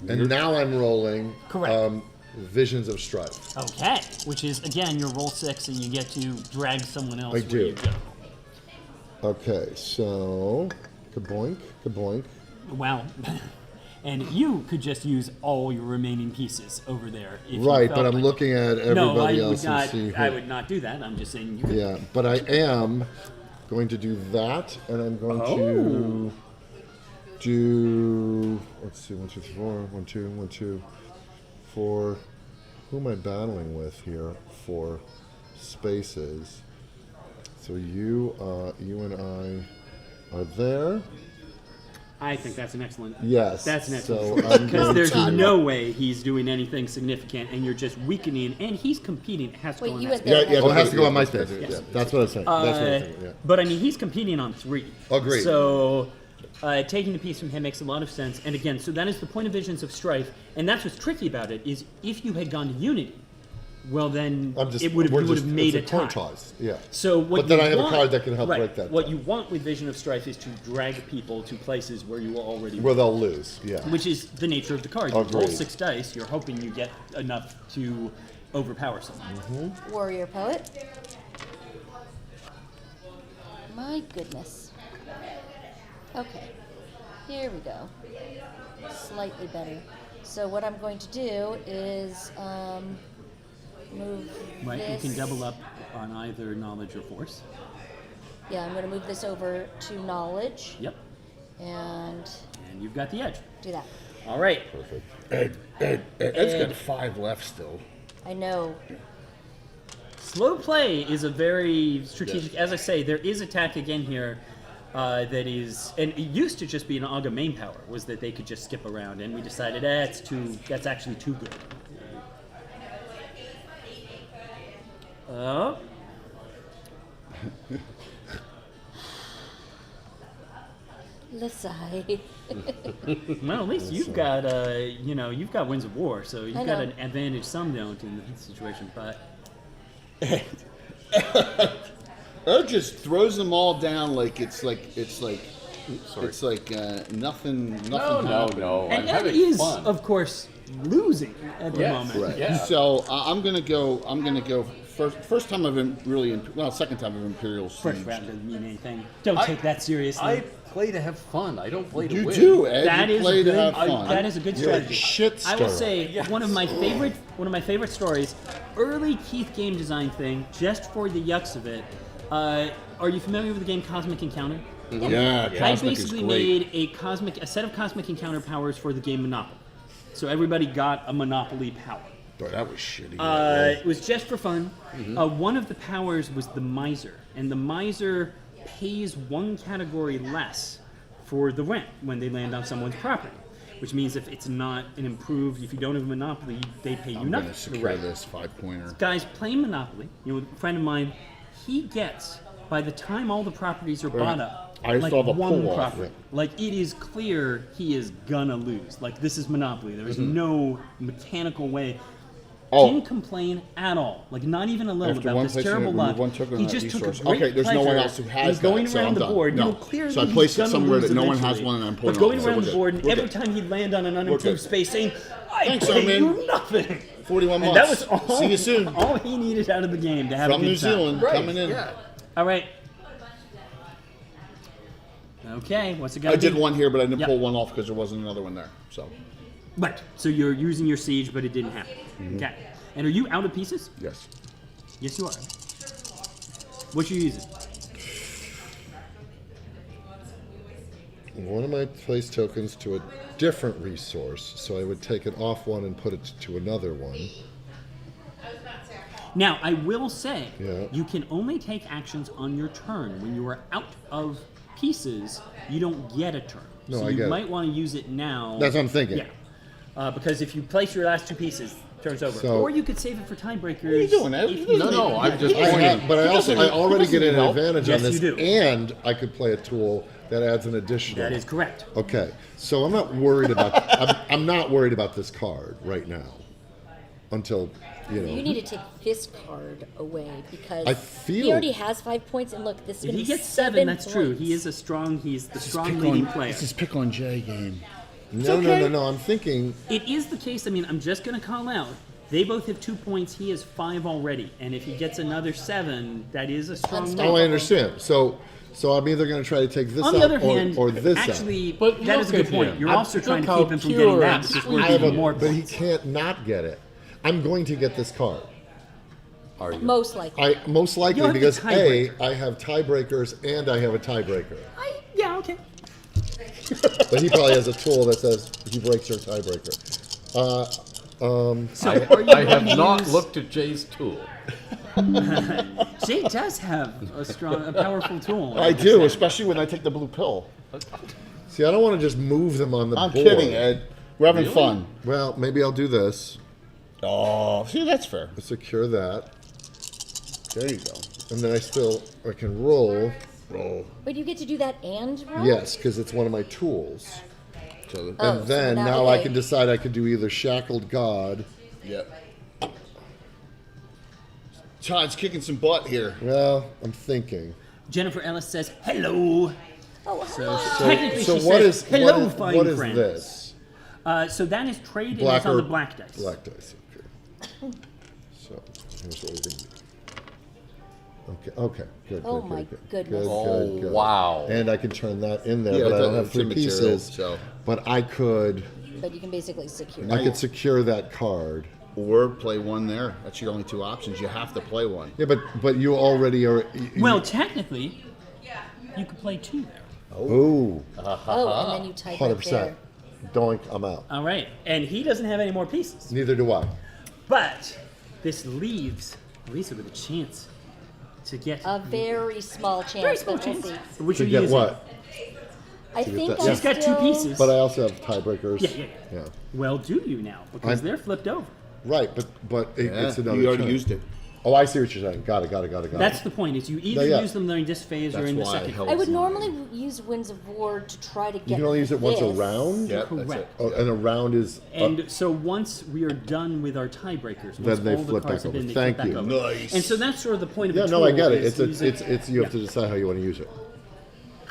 and now I'm rolling. Correct. Visions of Strife. Okay, which is, again, your roll 6, and you get to drag someone else I where do. you go. Okay, so kaboink, kaboink. Wow. And you could just use all your remaining pieces over there. If you Right, felt but I'm like looking at it. No, everybody I would else not. and see. I who- would not do that. I'm just saying you could. Yeah, but I am going to do that, and I'm going to do. Let's see, 1, 2, 3, 4. 1, 2, 1, 2, 4. Who am I battling with here? 4 spaces. So you and I are there. I think that's an excellent. Yes. That's an so excellent. I'm Because going there's to- no way he's doing anything significant, and you're just weakening. And he's competing. It has to Wait, go on you that went space. there. Yeah, it has to go on my Yeah, space. yeah, Yeah, that's what I'm saying. That's what I'm saying. Yeah. But I mean, he's competing on 3. Agreed. So taking a piece from him makes a lot of sense. And again, so that is the point of Visions of Strife, and that's what's tricky about it is if you had gone to Unity, well then I'm just, it would we're have just, made a it's tie. coin toss. Yeah. So what But then you I have a want- card that can help right, break that What tie. you want with Vision of Strife is to drag people to places where you already Where they'll lose. Yeah. which is the nature of the card. You roll Agreed. 6 dice, you're hoping you get enough to overpower someone. Warrior poet. My goodness. Okay. Here we go. Slightly better. So what I'm going to do is move Right? this. You can double up on either knowledge or force. Yeah, I'm going to move this over to knowledge Yep. and And you've got the edge. do that. All right. Ed's got 5 left still. I know. Slow play is a very strategic. As I say, there is a tactic in here that is, and it used to just be an Aga main power, was that they could just skip around, and we decided that's actually too good. Oh. Lisai. Well, at least you've got, you've got Winds of War, so you've I got know. an advantage some don't in the situation. But Ed just throws them all down like it's like nothing. No, happened. I'm and Ed having is, fun. course, losing at the Yes. moment. Right. Yeah. So I'm gonna go First time second time of Imperial Siege. First round doesn't mean anything. Don't take that seriously. I play to have fun. I don't play to You win. do, Ed. That you is play a to good. have fun. That is a good You're a strategy. shit I will stirrer. say one of my favorite stories. Early Keith game design thing, just for the yucks of it. Are you familiar with the game Cosmic Encounter? Yeah, I Cosmic is basically great. made a set of Cosmic Encounter powers for the game Monopoly. So everybody got a Monopoly power. Boy, that was shitty. It was just for fun. One of the powers was the Miser, and the Miser pays one category less for the rent when they land on someone's property, which means if it's not an improved, if you don't have a Monopoly, they pay you I'm gonna nothing. secure this 5-pointer. Guys playing Monopoly, a friend of mine, he gets, by the time all the properties are bought up, I like saw the one pull-off. property. Like it is clear he is gonna lose. Like this is Monopoly. There is no mechanical way. Didn't complain at all. Like not even a little After about one this place, you terrible remove luck. one token He on that just took a resource. great Okay, there's no one pleasure else who has in going that, so around I'm the done. board. No. Clearly So I he's placed it gonna somewhere lose that no one has eventually. one and I'm But pulling going off, so around we're the good. board, and We're every good. time he'd land on an good. unimproved space, saying, "I Thanks, pay Armin. you nothing." 41 And months. that was all. See you soon. All he needed out of the game to have From a good New time. Zealand, Right, coming in. Yeah. All right. Okay, what's it I gonna did be? one here, but I didn't Yep. pull one off because there wasn't another one there. So, Right. So you're using your siege, but it didn't happen. Okay. And are you out of pieces? yes. Yes, you are. What you using? One of my place tokens to a different resource, so I would take it off one and put it to another one. Now, I will say, Yeah. you can only take actions on your turn. When you are out of pieces, you don't get a turn. No, so I you get it. might want to use it now. That's what I'm thinking. Yeah. Because if you place your last two pieces, turn's over. So- or you could save it for tiebreakers. What are you doing, Ed? if you No, no, I'm just I pointing. have, but I already get an advantage Yes, on this, you do. and I could play a tool that adds an additional. That is correct. Okay, so I'm not worried about. I'm not worried about this card right now, until you know. You need to take this card away because I he feel- already has 5 points, and look, this is If going to he be gets 7, that's true. points. He is a strong. He's the strong Pick leading on- player. This is pick on Jay game. No. I'm thinking. It is the case. I mean, I'm just going to call out. They both have 2 points. He has 5 already, and if he gets another 7, that is a strong. Unstoppable. Oh, I understand. So I'm either going to try to take this On the out other hand, or this actually, But that is a look good at point. him. You're I'm- also trying look to how keep him from getting pure that and because sweet we're out. giving he more But he points. can't not get it. I'm going to get this card. Are you? Most likely. I most likely You'll have the because tiebreaker. I have tiebreakers and I have a tiebreaker. Yeah, okay. But he probably has a tool that says he breaks your tiebreaker. So, I have going to not use- looked at Jay's tool. Jay does have a powerful tool. I do, especially when I take the blue pill. See, I don't want to just move them on the I'm board. kidding, Ed. We're having Really? fun. Well, maybe I'll do this. Oh, see, that's fair. Secure that, There you go. and then I can roll. Roll. Wait, you get to do that and roll? Yes, because it's one of my tools. So, Oh, And then so now I okay. can decide I could do either Shackled God. yep. Todd's kicking some butt here. Well, I'm thinking. Jennifer Ellis says hello. Oh, So, hello. technically, So she what says is hello, fine what is friends. this? So that is trade and Black it's on or the black dice. Black dice. Okay. So here's what we're gonna do. Okay. Good. Oh good, my good, good. goodness. Oh, Good. wow. And I can turn that in there, Yeah, but I it's don't have three immaterial, pieces. so- But I could But you can basically secure I it. could secure that card. Or play one there. That's your only two options. You have to play one. Yeah, but you already are. Well, technically, you could play 2 there. Oh, Oh, and then you type 100%. it there. Doink, I'm out. All right, and he doesn't have any more pieces. Neither do I. But this leaves Lisa with a chance to get A very small chance, very small but we'll chance. see. Which To are you get using? what? I think that- I She's got 2 still- pieces. But I also have tiebreakers. Yeah. Well, do you now? Because I'm- they're flipped over. Right, but it's another. you already turn. used it. Oh, I see what you're saying. Got it. That's the point. Is you either Yeah. use them during this phase or That's in the why second. hell- I would normally use Winds of War to try to get You can only use it once a this. round. Yep, that's it. Correct. Oh, and a round is. And so once we are done with our tiebreakers, once Then they all the flip cards back have been, over. they Thank flip you. back over. Nice. And so that's sort of the point of Yeah, the no, tool. I get it. is It's you have to yeah. decide how you want to use it.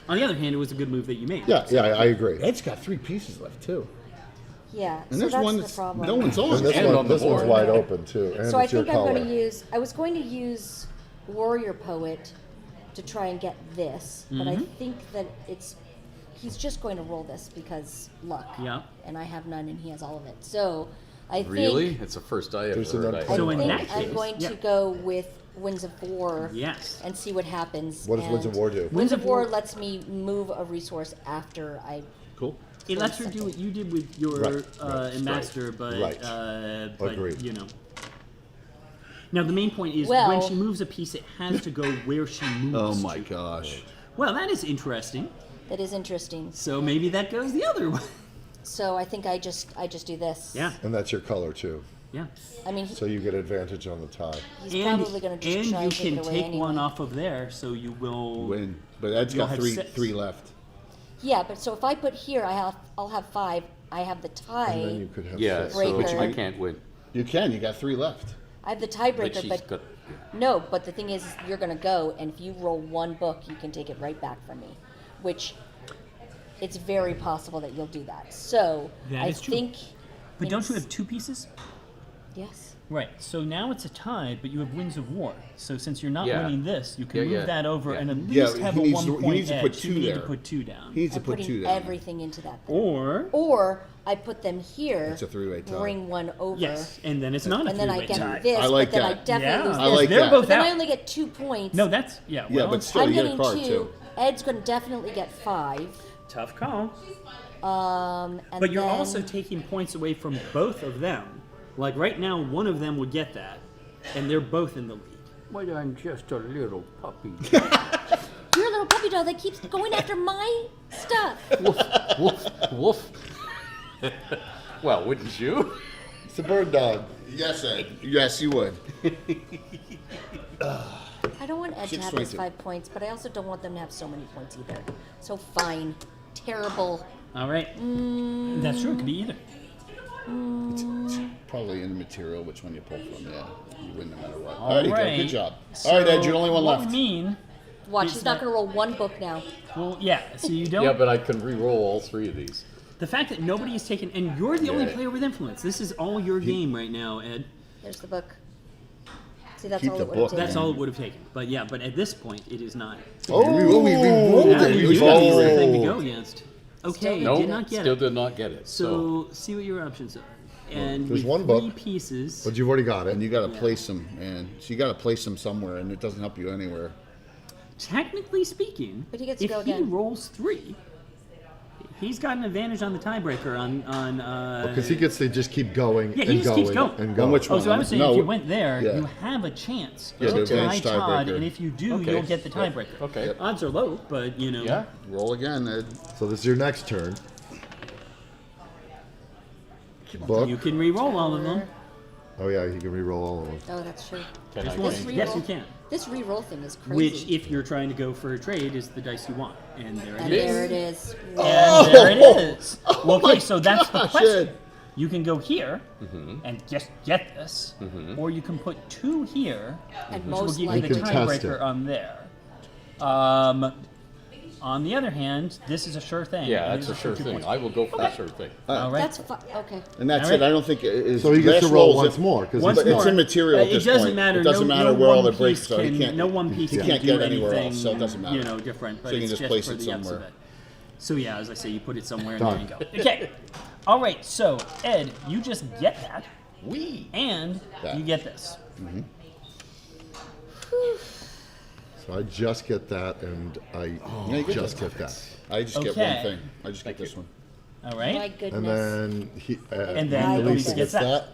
On the other hand, it was a good move that you made. Yeah, I agree. Ed's got 3 pieces left too. Yeah, And so there's that's one the that's problem. no one's on. And this, And one, on the this one's board. wide open too, and So I it's your think I'm color. going to use. I was going to use Warrior Poet to try and get this, but I think that he's just going to roll this because luck. Yeah. And I have none, and he has all of it. So I Really? think It's the first I ever There's heard. another- I So in think that I'm case, going yeah. to go with Winds of War. Yes. And see what happens. What does Winds of and War do? Winds of War lets me move a resource after I. Cool. It lets her do what you did with your Right, Master, but Right. but Agreed. you know. Now the main point is Well- when she moves a piece, it has to go where she moves. Oh my to. gosh. Well, that is interesting. That is interesting. So maybe that goes the other way. So I think I just do this. Yeah, And that's your color too, yeah. I mean, so you get advantage on the tie. he's And probably going to just and try you and take can it away take anyway. one off of there, so you will Win. But Ed's You'll got have six. three left. Yeah, but so if I put here, I'll have 5. I have the tie. And then you could have Yeah, six. so Breaker. I can't win. You can. You got 3 left. I have the But tiebreaker, she's but got. no. But the thing is, you're going to go, and if you roll one book, you can take it right back from me, which it's very possible that you'll do that. So That I is true. think. But don't you have 2 pieces? Yes. Right. So now it's a tie, but you have Winds of War. So since you're not Yeah. winning this, you can Yeah, move yeah. that over Yeah. and at Yeah, least have he a needs 1 to- point he needs to put edge. 2 You need there. to put 2 down. He needs to I'm put putting 2 down. everything into that. Thing. Or I put them here. It's a 3-way tie. Bring one over. yes, and then it's not a And then I three-way get tie. this, I like but then I that. definitely Yeah, lose I this. like they're that. both Then out. I only get 2 points. No, that's yeah. Yeah, Well, but still, I'm you get a getting card 2. too. Ed's going to definitely get 5. tough call. And But you're then, also taking points away from both of them. Like right now, one of them would get that, and they're both in the lead. But I'm just a little puppy. You're a little puppy dog that keeps going after my stuff. Woof, woof. Well, wouldn't you? It's a bird dog. Yes, Ed. Yes, you would. I don't want Ed to have his 622. 5 points, but I also don't want them to have so many points either. So fine. Terrible. All right. That's true. It could be either. Probably in the material, which one you pull from. Yeah, you win no matter what. All There you go. right. Good job. So All right, Ed, you're the only one what left. we mean, Watch, Is he's not that- going to roll one book now. well, yeah. So you don't. Yeah, but I can re-roll all 3 of these. The fact that nobody has taken, and you're the only Yeah. player with influence. This is all your game right now, Ed. There's the book. See, that's Keep all the it would have book. taken. That's all it would have taken. But yeah, but at this point, it is not. Oh, we re-rolled Yeah, it. you We do have rolled the it. thing to go against. Okay, No, did not get still it. did not get it. So, So see what your options are. And There's with one 3 book. pieces. But you've already got it. And you got to place them, and so you got to place them somewhere, and it doesn't help you anywhere. Technically speaking, But he gets to if go he again. rolls 3, he's got an advantage on the tiebreaker on. Because he gets to just keep going Yeah, he and just keeps going going. and On going. which Oh, one? so I was saying No, if you went there, yeah. you have a chance Yeah, the to tie advantage Todd, tiebreaker. and if you do, Okay. you'll get the tiebreaker. okay. Odds are low, but you know. Yeah. Roll again, Ed. So this is your next turn. Book. You can re-roll all of them. Oh yeah, you can re-roll all of them. Oh, that's true. Can I One. change? Yes, you can. This re-roll thing is crazy. Which, if you're trying to go for a trade, is the dice you want, and there it and is. there it is. And there it is. Well, okay, so that's the gosh, question. Ed. You can go here and just get this, or you can put 2 here, And which will most give you likely, the You can test tiebreaker it. on there. On the other hand, this is a sure thing. Yeah, It that's is a sure 2 thing. points. I will go for the sure thing. All right. That's okay. And that's All right. it. I don't think it is. So he gets to last roll rolls once if- more because Once But more. it's immaterial at It this doesn't point. matter. It doesn't no, matter no where all one the breaks piece are. He can- can't. No one piece he can can't do get anywhere anything, else, so it doesn't matter. You know, different. But So you can it's just place for it the F's of somewhere. it. So yeah, as I say, you put it somewhere and Done. there you go. Okay. All right. So Ed, you just get that, Wee. and That. you get this. So I just get that, and I Yeah, you get just that. get that. I just get Okay. one thing. I just get this one. All My right. goodness. And then he And then Elisa Elisa gets that.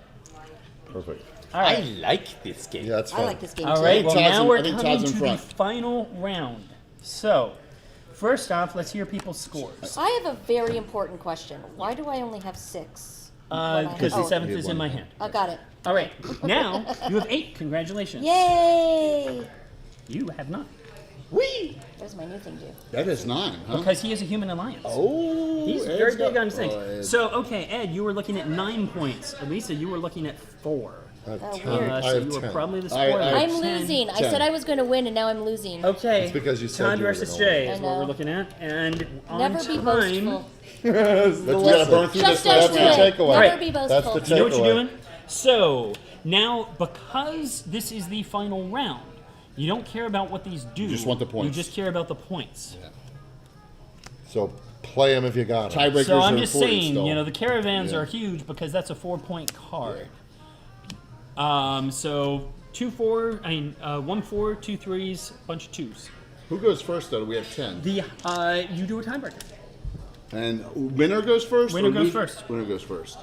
Perfect. All right. like this game. Yeah, that's I fine. like this game All too. right. Well, Todd's now in- we're I think coming Todd's in to the front. final round. So, first off, let's hear people's scores. I have a very important question. Why do I only have 6? Because the Oh. 7th is in my hand. I got it. All right. Now you have 8. Congratulations. Yay! You have 9. Wee! What does my new thing do? That is 9, huh? Because he is a human alliance. Oh, He's Ed's very got- big on things. Oh, Ed. So, okay, Ed, you were looking at 9 points. Elisa, you were looking at 4. I have Oh, 10. weird. I So have you 10. are probably the I- spoiler. I'm 10. losing. I 10. said I was going to win, and now I'm losing. Okay. It's because you said Todd you were versus gonna Jay win. is I what we're know. looking at, and on Never be time. boastful. We gotta burn through Just this last don't do round. it. takeaway. Never be That's boastful. the You know what you're takeaway. doing? So now, because this is the final round, you don't care about what these do. You just want the points. You just care about the points. So play them if you got them. Tiebreakers So I'm are just important saying, still. you know, the caravans Yeah. are huge because that's a 4-point card. So 2-4, I mean 1-4, 2 3s, bunch of 2s. Who goes first though? We have 10. The you do a tiebreaker. And winner goes first? Winner or goes lose- first. Winner goes first.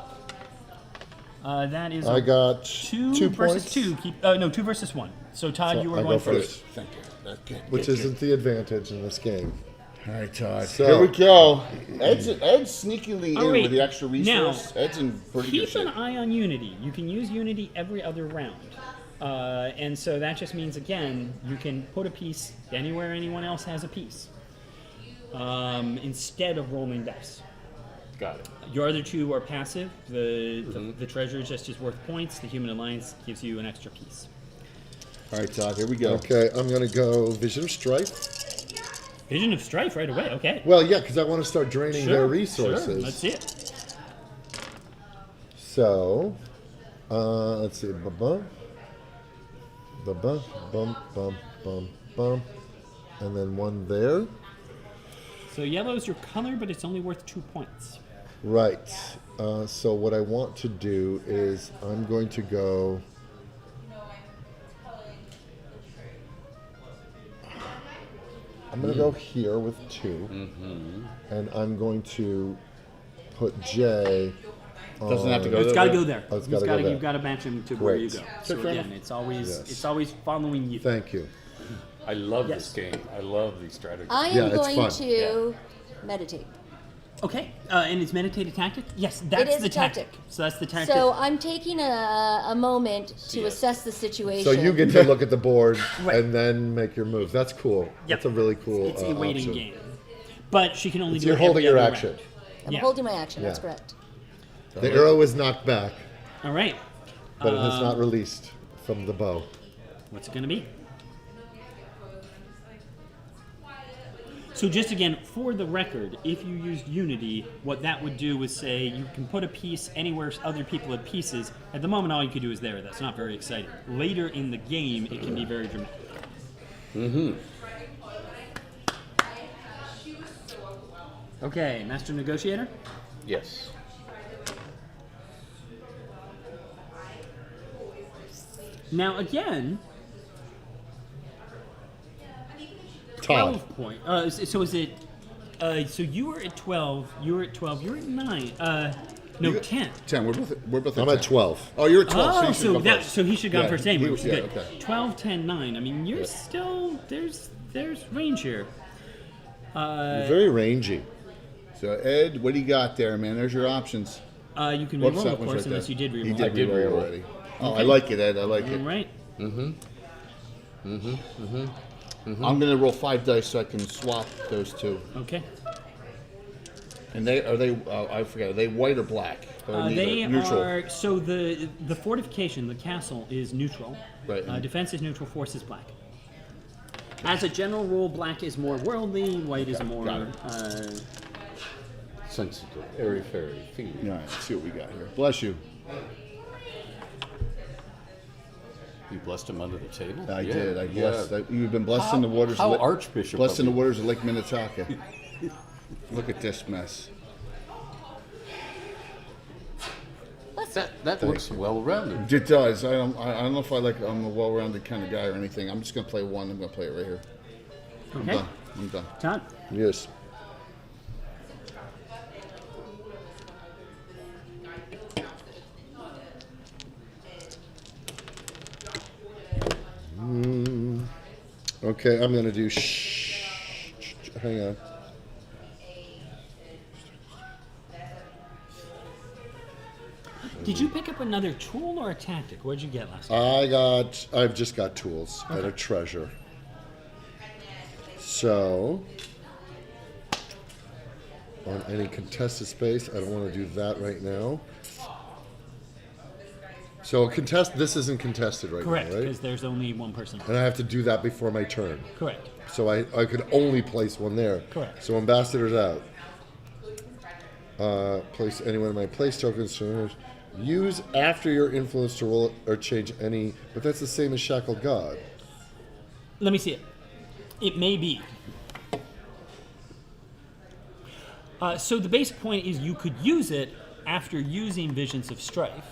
That is I got 2 versus points, 2. Keep, no, 2 versus 1. So Todd, So you were I going go first. Thank you. Okay. which isn't the advantage in this game. All right, Todd. So- Here we go. Ed's sneakily Oh, in wait. with the extra resource. Now, Ed's in pretty good Keep shape. an eye on Unity. You can use Unity every other round. And so that just means, again, you can put a piece anywhere anyone else has a piece instead of rolling dice. Got it. Your other 2 are passive. The treasure just is worth points. The Human Alliance gives you an extra piece. All right, Todd. Here we go. Okay, I'm going to go Vision of Strife. Vision of Strife right away. Okay. Well, yeah, because I want to start draining their Sure, resources. Sure. Let's see it. So, let's see. Ba-bum. Ba-bum, bum, bum, bum, bum. And then one there. So yellow's your color, but it's only worth 2 points. Right. So what I want to do is I'm going to go... I'm going to go here with 2. And I'm going to put J Doesn't have to go It's that got to way? go there. Oh, it's gotta go there. You've got to match him to where you Great. go. So fair again, enough. Yes. it's always following you. Thank you. I love Yes. this game. I love these strategies. I Yeah, am it's going fun. to meditate. Okay, and it's meditative tactic. Yes, that's is the a tactic. So that's the tactic. So I'm taking a moment to assess the situation. So you get to look at the board Right. and then make your moves. That's cool. That's a really cool it's a waiting option. game, but she can only do You're it every holding your other action. round. I'm Yeah. holding my action. That's Yeah. correct. The arrow is knocked back, All right, but it is not released from the bow. what's it going to be? So just again, for the record, if you used Unity, what that would do is say you can put a piece anywhere other people have pieces. At the moment, all you can do is there. That's not very exciting. Later in the game, it can be very dramatic. Okay, Master Negotiator. Yes. Now again, Todd. 12 point. So is it? So you were at 12. You were at 12. You're at 9. No, 10. 10. We're both I'm at at 10. 12. Oh, you're at 12. Oh, so you should go first. so he should have gone Yeah, first he anyway, was- which is yeah, good. okay. 12, 10, 9. I mean, you're still there's range here. Very rangy. So, Ed, what do you got there, man? There's your options. You can Whoops, reroll, that of one's course, right unless there. you did reroll. He did, I did reroll reroll. already. Oh, Okay. I like it, Ed. I like it. All right. I'm going to roll 5 dice so I can swap those two. Okay. And I forget, are they white or black? Or neither? They neutral. are. So the fortification, the castle, is neutral. Right. Defense is neutral. Force is black. As a general rule, black is more worldly. White is more. Got it. Sensitive, airy fairy, feely. All right, let's see what we got here. Bless you. You blessed him under the table? I Yeah, did. I yeah. blessed. You've been blessed in the waters. How of Archbishop Blessed in of the you. waters of Lake Minnetonka. Look at this mess. That looks well-rounded. It does. I don't know if I'm a well-rounded kind of guy or anything. I'm just gonna play one. I'm gonna play it right here. I'm Okay. done. I'm done. Todd. Yes. Okay, I'm going to do hang on. Did you pick up another tool or a tactic? What did you get last time? I've just got tools and a treasure. So, on any contested space, I don't want to do that right now. So this isn't contested right Correct, now, right? because there's only one person. And I have to do that before my turn. Correct. So I could only place one there. Correct. So Ambassador's out. Place any one of my place tokens. Use after your influence to roll or change any, but that's the same as Shackled God. Let me see it. It may be. So the basic point is you could use it after using Visions of Strife.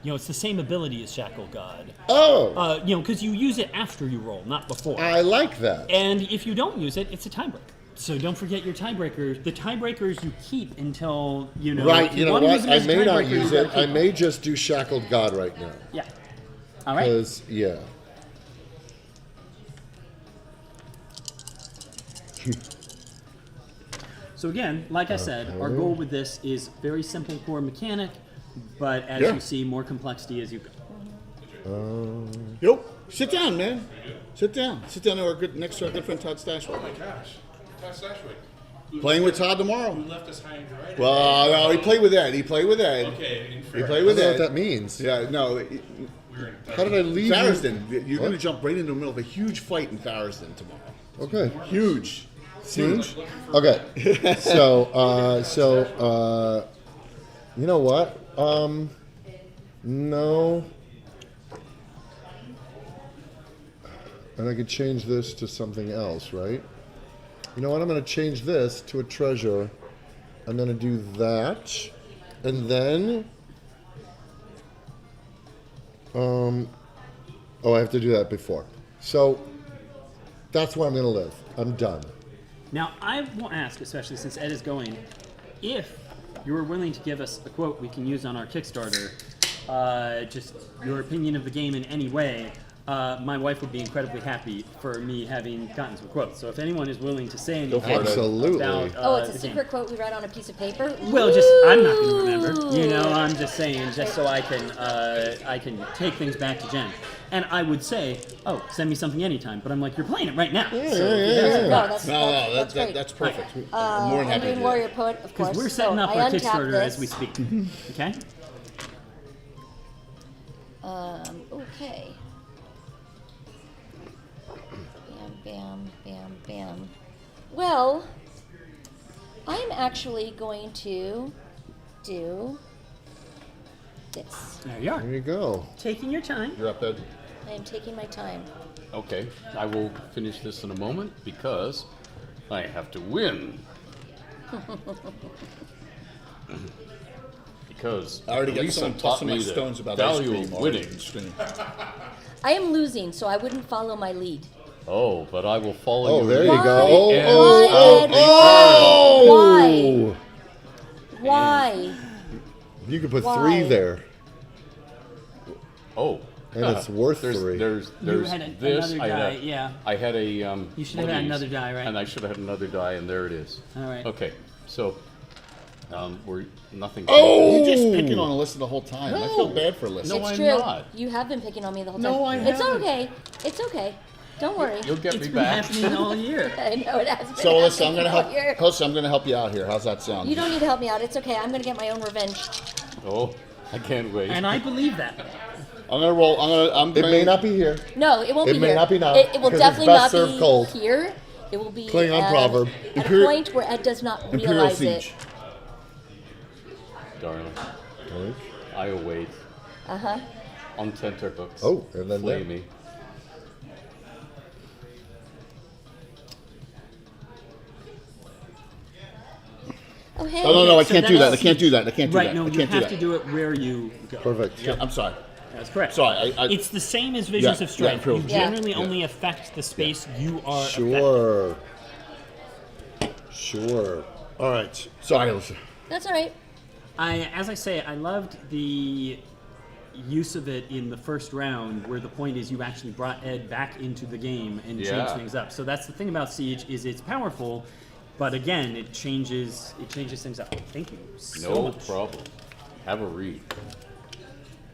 You know, it's the same ability as Shackle God. Oh! You know, because you use it after you roll, not before. I like that. And if you don't use it, it's a tiebreaker. So don't forget your tiebreakers. The tiebreakers you keep until, you know... Right, if you know wanna what? use it I as a may not tiebreaker, use you it. gotta I keep may just do Shackled God right now. Yeah. All right. Because, yeah. So again, like I said, our goal with this is very simple core mechanic, but as Yeah. you see, more complexity as you go. Yo, sit down, man. Sit down. Sit down next to our good friend Todd Stashwick. Oh my gosh. Todd Stashwick. Playing with Todd tomorrow. Who left us high and dry? Well, no, he played with Ed. He played with Ed. Okay, in He fair. played I with don't know Ed. what that means. Yeah, no. We're in How did I leave you? Farriston. You're going to What? jump right into the middle of a huge fight in Farriston tomorrow. Okay. Huge. Huge. Okay. So, you know what? No. And I could change this to something else, right? You know what? I'm going to change this to a treasure. I'm going to do that. And then... oh, I have to do that before. So, that's where I'm going to live. I'm done. Now, I will ask, especially since Ed is going, if you're willing to give us a quote we can use on our Kickstarter, just your opinion of the game in any way, my wife would be incredibly happy for me having gotten some quotes. So if anyone is willing to say anything for it. Absolutely. about Oh, it's a the secret game. quote we write on a piece of paper? Well, just I'm not going to remember. You know, I'm just saying, just so I can take things back to Jen. And I would say, oh, send me something anytime. But I'm like, you're playing it right now. So No, that's, No, that's great. that's perfect. I'm more than happy to Indian do Warrior that. Poet, of course. Because we're setting So up I our untap Kickstarter this. as we speak. Okay? Okay. Bam, bam, bam, bam. Well, I'm actually going to do this. There you are. There you go. Taking your time. You're up, Ed. I am taking my time. Okay, I will finish this in a moment because I have to win. Because I already got Lisa someone taught tossing my me the stones about ice value cream of already winning. in the stream. I am losing, so I wouldn't follow my lead. Oh, but I will follow Oh, you. there you Why? go. Why, Oh, Ed? Why? You could put Why? 3 there, Oh. and it's worth There's 3. there's had this. another I had die, a, yeah. I had a You should one have of had these, another die, right? And I should have had another die, and there it is. All right. Okay, so we're nothing. Oh! You're just picking on Alyssa the whole time. I feel bad for Alyssa. No, It's I'm true. not. You have been picking on me the whole time. No, I It's haven't. okay. It's okay. Don't worry. You'll get It's me been back. happening all year. I know it has been. So Alyssa, I'm happening gonna all help. year. Alyssa, I'm gonna help you out here. How's that sound? You don't need to help me out. It's okay. I'm gonna get my own revenge. Oh, I can't wait. And I believe that. I'm gonna roll. It may not be here. No, it won't It be may here. not be now, It will because it's definitely best not served be cold. here. It will be Klingon proverb. at Imperial- a point where Ed does not Imperial realize Siege. Darling, I await it. Uh huh. on tenterhooks. Oh, and then Flay there. me. Oh hey. No, I So can't do that. I that's- can't do that. I can't do Right, that. no, I you can't do have to that. do it where you go. Perfect. I'm sorry. That's correct. Sorry. It's the same as Visions Yeah, of Strife. yeah, true. You Yeah. generally only affect the space you are affecting. Sure. Sure. All right. Sorry, Alyssa. That's all right. As I say, I loved the use of it in the first round, where the point is you actually brought Ed back into the game and Yeah. changed things up. So that's the thing about Siege is it's powerful, but again, it changes things up. Thank you so No much. problem. Have a read.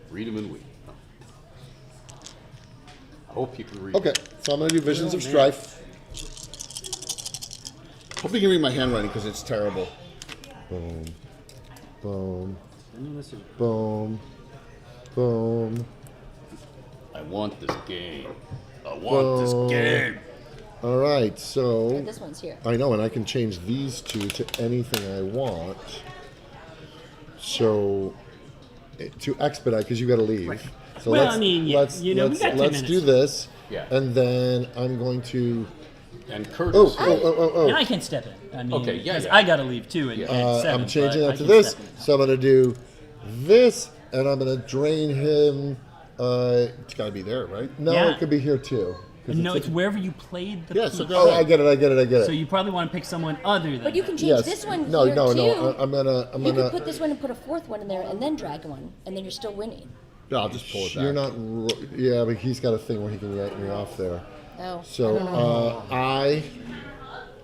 Read them and weep. I hope you can read. Okay. So I'm gonna do Visions Oh, of man. Strife. Hope you can read my handwriting because it's terrible. Boom. Boom. I know this is- Boom. Boom. I want this game. I want this game. All right, so This one's here. I know, and I can change these two to anything I want. So to expedite, because you got to leave. So Well, let's, I mean, yeah, let's, you know, we let's, got 10 let's do minutes. this. Yeah. And then I'm going to. And Oh, Curtis. And I can step in. I mean, Okay, yeah, 'cause yeah. I got to leave too. At 7, I'm changing but I that to can this. step in. So I'm going to do this, and I'm going to drain him. It's got to be there, right? No, Yeah. it could be here too. 'cause No, it's wherever you played the Yeah, piece. so go Oh, ahead. I get it. So you probably want to pick someone other than. But you can change Yes. this one No, here no, too. no. I'm You gonna. could put this one and put a fourth one in there, and then drag one, and then you're still winning. Yeah, I'll just pull it back. You're not. Yeah, but he's got a thing where he can get me off there. Oh. So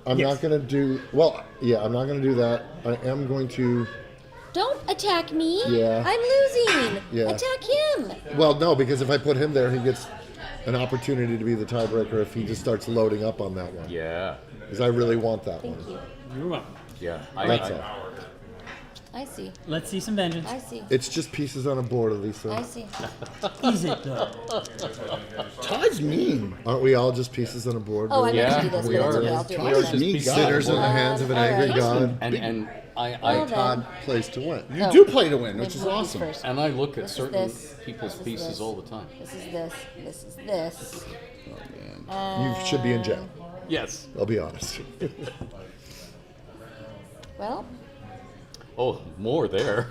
I'm Yes. not gonna do. Well, yeah, I'm not gonna do that. I am going to. Don't attack me. Yeah. I'm losing. Yeah. Attack him. Well, no, because if I put him there, he gets an opportunity to be the tiebreaker if he just starts loading up on that one. Yeah. Because I really want that Thank one. you. You're welcome. Yeah. That's all. I see. Let's see some vengeance. I see. It's just pieces on a board, Elisa. I see. Is it though? Todd's mean. Aren't we all just pieces on a board? Oh, I really? meant Yeah, to do this, we but it's are. okay. I'll do it We next are time. just me. Sinners in the hands of an angry alright. god. And Well, then. Todd plays to win. You Oh. do play to win, Then which is who goes awesome. first? I look at This is certain this, people's this is pieces this, all the time. This is this. This is this. You should be in jail. Yes. I'll be honest. Well, Oh, more there.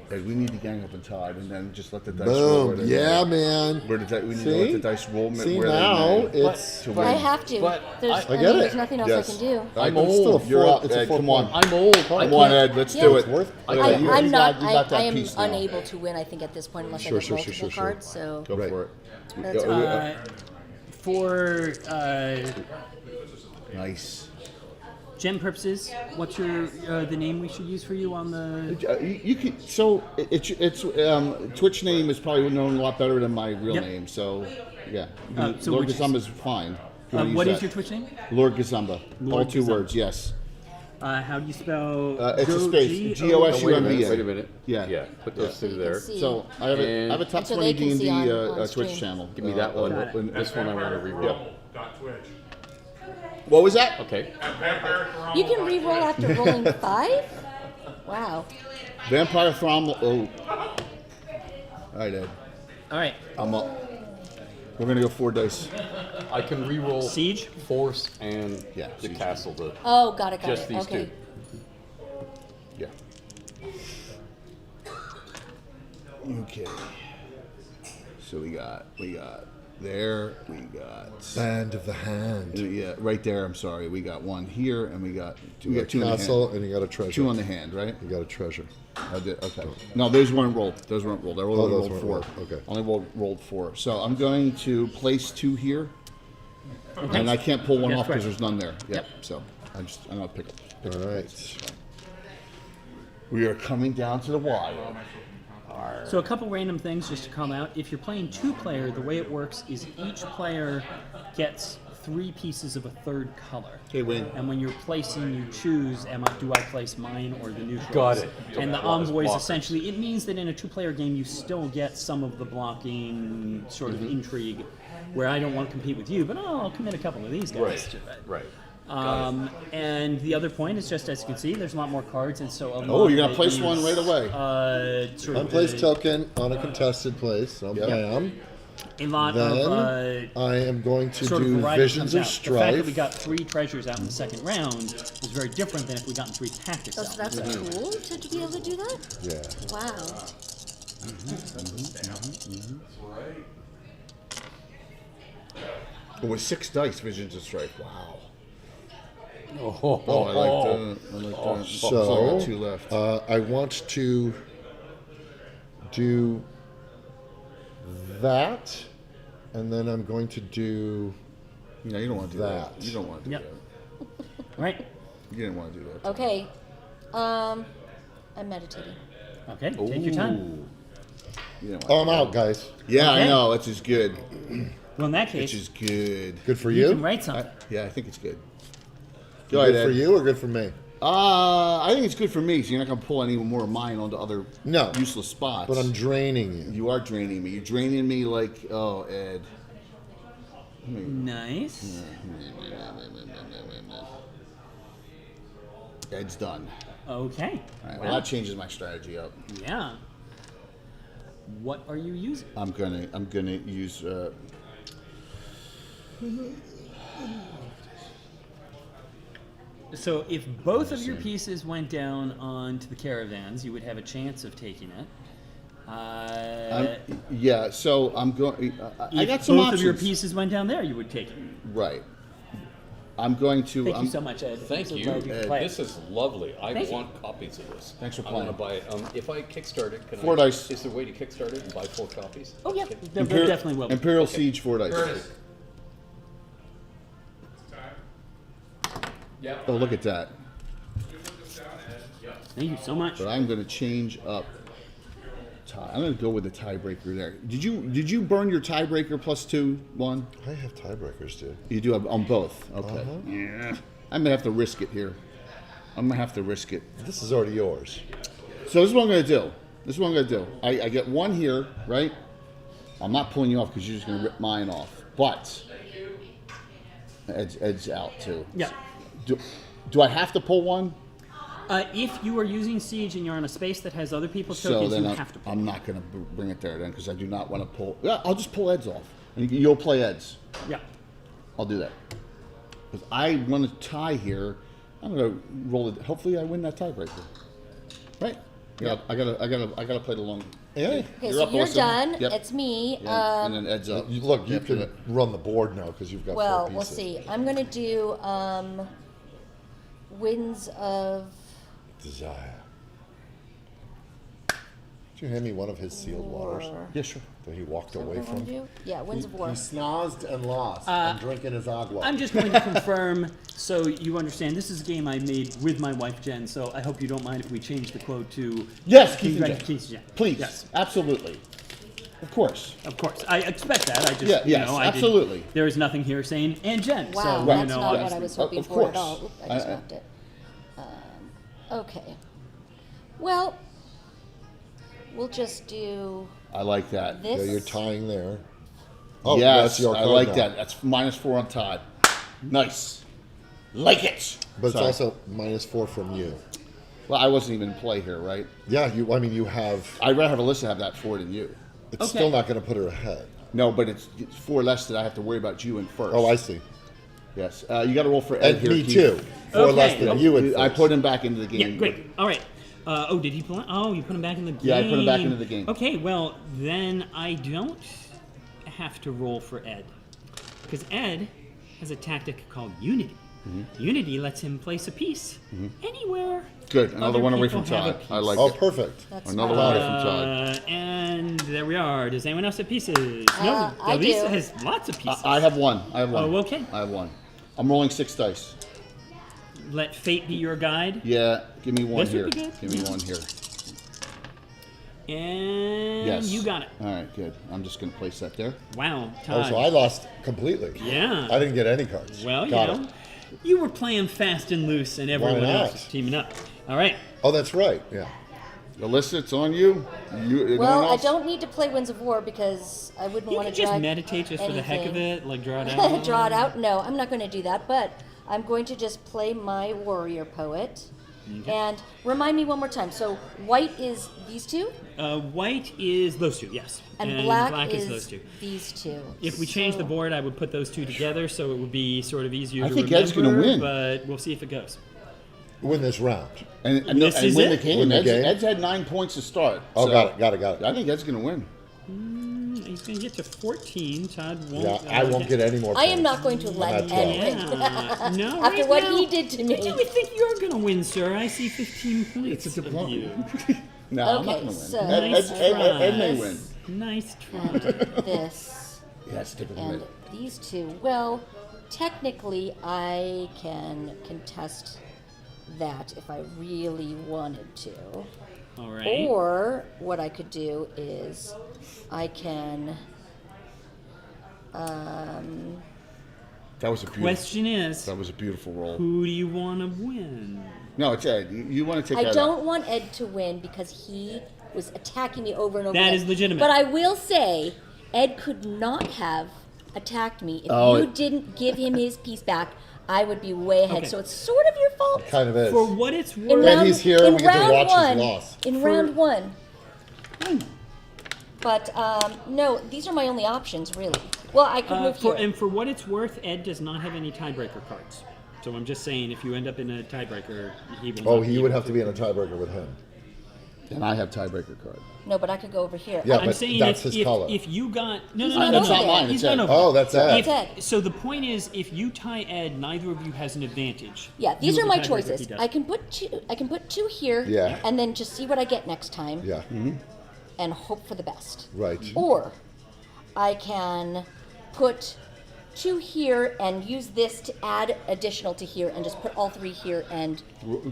Hey, we need to gang up on Todd and then just let the dice roll. where Boom. they Yeah, roll. man. Where the we need to See? let the dice roll See, where now they it's. to I win. have to. but There's, I get mean, it. there's nothing else Yes. I can do. I'm It's still a old. You're four- up. it's a Ed, four come on. point. I'm old. I Come on, can't- Ed. Let's Yeah. do It's it. worth. I Yeah, can't- you- I'm you not. got- you got that I am piece now. unable to win. I think at this point, unless Sure, I get sure, multiple sure, sure. cards. So Go Right. for it. That's Go- fine. For Nice. gem purposes, what's your the name we should use for you on the? You can. So it's Twitch name is probably known a lot better than my real Yep. name. So yeah, So Lord which is- Gazumba is fine. If you wanna What use is that. your Twitch name? Lord Gazumba. Lord All two Gazumba. words. Yes. How do you spell? It's a space. G-O-S- Oh, wait a SUMBA. minute. Wait a minute. Yeah. Yeah. Put those So two you can there. see. So I have a top And so 20 they can see D&D on Twitch stream. channel. Give me that one. Got it. This one I want to reroll. Twitch. What was that? Okay. You can re-roll after rolling 5. Wow. Vampire Throm. Oh. All right, Ed. All right, I'm up. We're gonna go 4 dice. I can reroll Siege? Force and Yeah, the Siege. castle. Oh, got it. Got Just it. these Okay. two. Yeah. Okay. So we got there. We got. Band of the hand. Yeah, right there. I'm sorry. We got one here, and we got two in the Castle, hand. and you got a treasure. Two on the hand, right? You got a treasure. I did. Okay. No, those weren't rolled. Those weren't rolled. I only those rolled weren't 4. rolled. Okay. Only rolled 4. So I'm going to place 2 here, and I can't pull one Yes, off because correct. there's none there. Yep. Yep. So I'm gonna pick All up. right. We are coming down to the wire. so a couple random things just to call out. If you're playing 2-player, the way it works is each player gets 3 pieces of a third color. Okay, Wayne. And when you're placing, you choose: do I place mine or the neutrals? Got it. And the Blockers, envoys blockers. essentially, it means that in a 2-player game, you still get some of the blocking sort Mm-hmm. of intrigue, where I don't want to compete with you, but I'll commit a couple of these guys Right. to it. Right. And the other point is just as you can see, there's a lot more cards, and so a Oh, lot you're gonna of place it one is, right away. Sort of Unplaced a, token on a contested place. So bam. a lot Then of I am going to sort of do variety Visions comes of out. The fact that Strife. we got 3 treasures out in the second round was very different than if we gotten 3 tactics So out. that's cool to be able to do that. Yeah. Wow. It was 6 dice, Visions of Strife. Wow. Oh, Oh, I like that. I like that. So I got 2 left. I want to do that, and then I'm going to do. No, you don't want to do that. that. You don't want to do Yep. that. Right? You didn't want to do that. Okay. I'm meditating. Okay, take your time. Ooh. You didn't want Oh, I'm out, guys. Yeah, I Okay. know. It's just good. Well, in that It's case, just good. Good for you you. can write something. Yeah, I think it's good. Go ahead, Good for Ed. you or good for me? I think it's good for me, so you're not gonna pull any more of mine onto other No. useless spots. But I'm draining you. You are draining me. You're draining me like, oh, Ed. Nice. Ed's done. Okay. All right, well, that changes my strategy up. Yeah. What are you using? I'm gonna use. So if both of your pieces went down onto the caravans, you would have a chance of taking it. Yeah, so I'm going. I If got some both options. of your pieces went down there, you would take it. Right. I'm going to. Thank you so much, Ed. Thank So you. glad you could play it. This is lovely. I Thank you. want copies of this. Thanks for I want to playing. buy it. If I kickstart it, can 4 I? dice. Is there a way to kickstart it and buy 4 copies? Oh yeah, there definitely will be. Imperial Siege 4 dice. Curtis. Yeah. Oh, look at that. Thank you so much. But I'm going to change up. I'm going to go with the tiebreaker there. Did you burn your tiebreaker +2/1? I have tiebreakers, dude. You do have on both. Okay. Yeah. I'm gonna have to risk it here. I'm gonna have to risk it. This is already yours. So this is what I'm gonna do. I get one here, right? I'm not pulling you off because you're just gonna rip mine off. But Ed's out too. Yeah. Do I have to pull one? If you are using Siege and you're on a space that has other people's So tokens, then you have to pull. I'm not gonna bring it there then because I do not want to pull. Yeah, I'll just pull Ed's off, and you'll play Ed's. Yeah. I'll do that. Because I want to tie here. I'm gonna roll it. Hopefully, I win that tiebreaker. Right? Yeah. I gotta play the long. Yeah. Okay, You're so up, you're Austin. done. Yep. It's me. Yeah, and then Ed's up. Look, you After can that. run the board now because you've got Well, 4 we'll pieces. see. I'm gonna do Winds of Desire. Could you hand me one of his sealed waters War. Yeah, sure. that he walked What away am I gonna from? do? Yeah, Winds of War. He snozzed and lost and drinking his agua. I'm just going to confirm so you understand. This is a game I made with my wife Jen, so I hope you don't mind if we change the quote to Yes, King Keith and Dragon Jen. King's Jen. Please. Yes. Absolutely. Of course. Of course, I expect that. I just, Yeah, you yes, know, absolutely. There is nothing here saying and Jen. Wow, so, that's you know, not I- what I was Of hoping for course. at all. Oop, I just I- knocked it. Okay. Well, we'll just do I like that. this. Yeah, you're tying there. Oh, yes, that's your I card like now. that. That's -4 on Todd. Nice. Like it. But it's Sorry. also -4 from you. Well, I wasn't even in play here, right? Yeah, you have. I'd rather have Alyssa have that 4 than you. It's Okay. still not going to put her ahead. No, but it's 4 less that I have to worry about you in first. Oh, I see. Yes. You got to roll for Ed And here. me Keith. too. 4 less Okay. than you at I first. put him back into the Yeah, game. great. All right. Did he pull? Oh, you put him back in the game. Yeah, I put him back into the game. Okay, well then I don't have to roll for Ed, because Ed has a tactic called Unity. Mm-hmm. Unity lets him place a piece anywhere. Good. Another other one away people from have a Todd. I piece. like Oh, it. perfect. That's Another smart. one away from Todd. And there we are. Does anyone else have pieces? No, I Lisa do. has lots of pieces. I have one. Oh, okay. I have one. I'm rolling 6 dice. Let fate be your guide. Yeah. Give me one This would here. be good. Give me one here. And Yes. you got it. All right. Good. I'm just going to place that there. Wow, Oh, Todd. so I lost completely. Yeah. I didn't get any cards. Well, you Got know, it. you were playing fast and loose, and everyone not? else was teaming up. All right. Oh, that's right. Yeah. Alyssa, it's on you. Anyone Well, I else? don't need to play Winds of War because I wouldn't You want can to just drag meditate just for the heck of anything. it, like draw it out. Draw it out? No, I'm not going to do that. But I'm going to just play my warrior poet. And remind me one more time. So white is these two, White is those two, yes. and black, is is those two. these two. If we change the So- board, I would put those two together, so it would be sort of easier I to think remember. Ed's gonna win. But we'll see if it goes. Win this round. And This is win it? the game. Win the Ed's, game? Ed's had 9 points to start. Oh, so got it. I think Ed's going to win. He's going to get to 14. Todd won't. Yeah, I won't get any more I points. am not going to let Not Ed jealous. win. Yeah. No, After right what now, he did to me. I really think you're going to win, sir. I see 15 points It's a of diploma. you. No, I'm not Okay, going to win. so- Nice Ed may try. win. Nice try. This Yeah, stick with and me. these two. Well, technically, I can contest that if I really wanted to. All right. Or what I could do is I can That was a beautiful. Question is, That was a beautiful roll. who do you want to win? No, it's Ed. You want to take I that don't out. want Ed to win because he was attacking me over and over That again. is legitimate. But I will say, Ed could not have attacked me if Oh, you it- didn't give him his piece back. I would be way ahead. Okay. So it's sort of your fault. Kind of is. For what it's In worth, And he's here, in we get to round watch his one, loss. In round one. But no, these are my only options, really. Well, I could move here. and for what it's worth, Ed does not have any tiebreaker cards. So I'm just saying, if you end up in a tiebreaker, he will. Oh, not be he would able have to be in a tiebreaker with him. And I have tiebreaker card. No, but I could go over here. Yeah, I'm but saying that's if, his color. if you got no, He's no, no, not no, over no, there. mine, he's it's not Ed. over. Oh, that's Ed. That's Ed. So the point is, if you tie Ed, neither of you has an advantage. Yeah, these You are have my a tiebreaker, choices. he doesn't. I can put two. I can put two here. Yeah. And then just see what I get next time. Yeah. And hope for the best. Right. Or I can put two here and use this to add additional to here and just put all three here and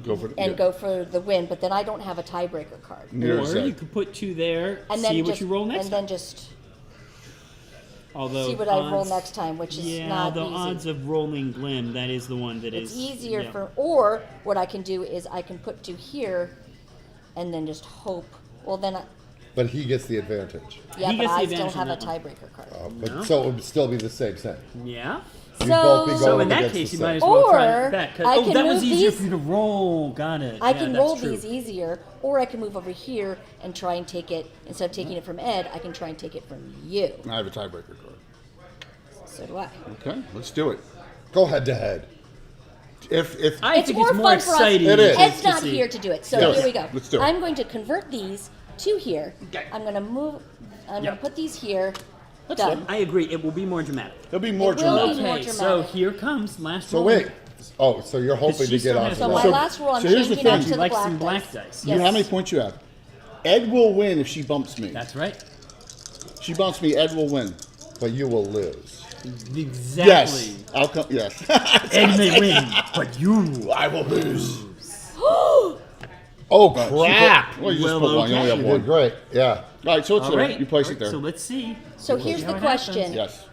Go for go for the win. But then I don't have a tiebreaker card. Near's Or you Ed. could put two there, And see then what just you roll next and time. then just Although see what I roll odds- next time, which is Yeah, not the easy. odds of rolling Glim, that is the one that It's is easier yeah. for, or what I can do is I can put two here, and then just hope. Well, then, But he gets the advantage. yeah, He but gets the I still advantage on have a that one. tiebreaker card. But No. so it would still be the same thing. Yeah. You'd both be So- So going in that against case, the you might same. as well try Or that. 'Cause- I oh, can that was move easier these- for you to roll. Got it. I Yeah, can that's roll true. these easier, or I can move over here and try and take it, instead of taking it from Ed, I can try and take it from you. I have a tiebreaker card. So do I. Okay, let's do it. Go head to head. If I It's think more it's more fun for us. exciting. It is. Ed's to not see. here to do it, so Do here it. we go. Let's do it. I'm going to convert these to here. I'm going to move, I'm going Yep. to put these here. Done. I agree. It will be more dramatic. it'll be more It will be dramatic. more Okay, so dramatic. here comes last So roll. wait. Oh, so you're hoping she to still get has off So of my that. last roll, I'm So here's the changing out thing. to She the likes black some black dice. dice. You know how many points you have? Ed will win if she bumps me. That's right. She bumps me, Ed will win. But you will lose. Exactly. Yes. I'll come. Yes. Ed may win, but you. I will lose. Oh, crap. Well, you just Well, put one. You only okay. have You one. did great. Yeah. All right, so it's All there. right. You place All it right, there. So let's see. So We'll here's see the how it happens. question. Yes.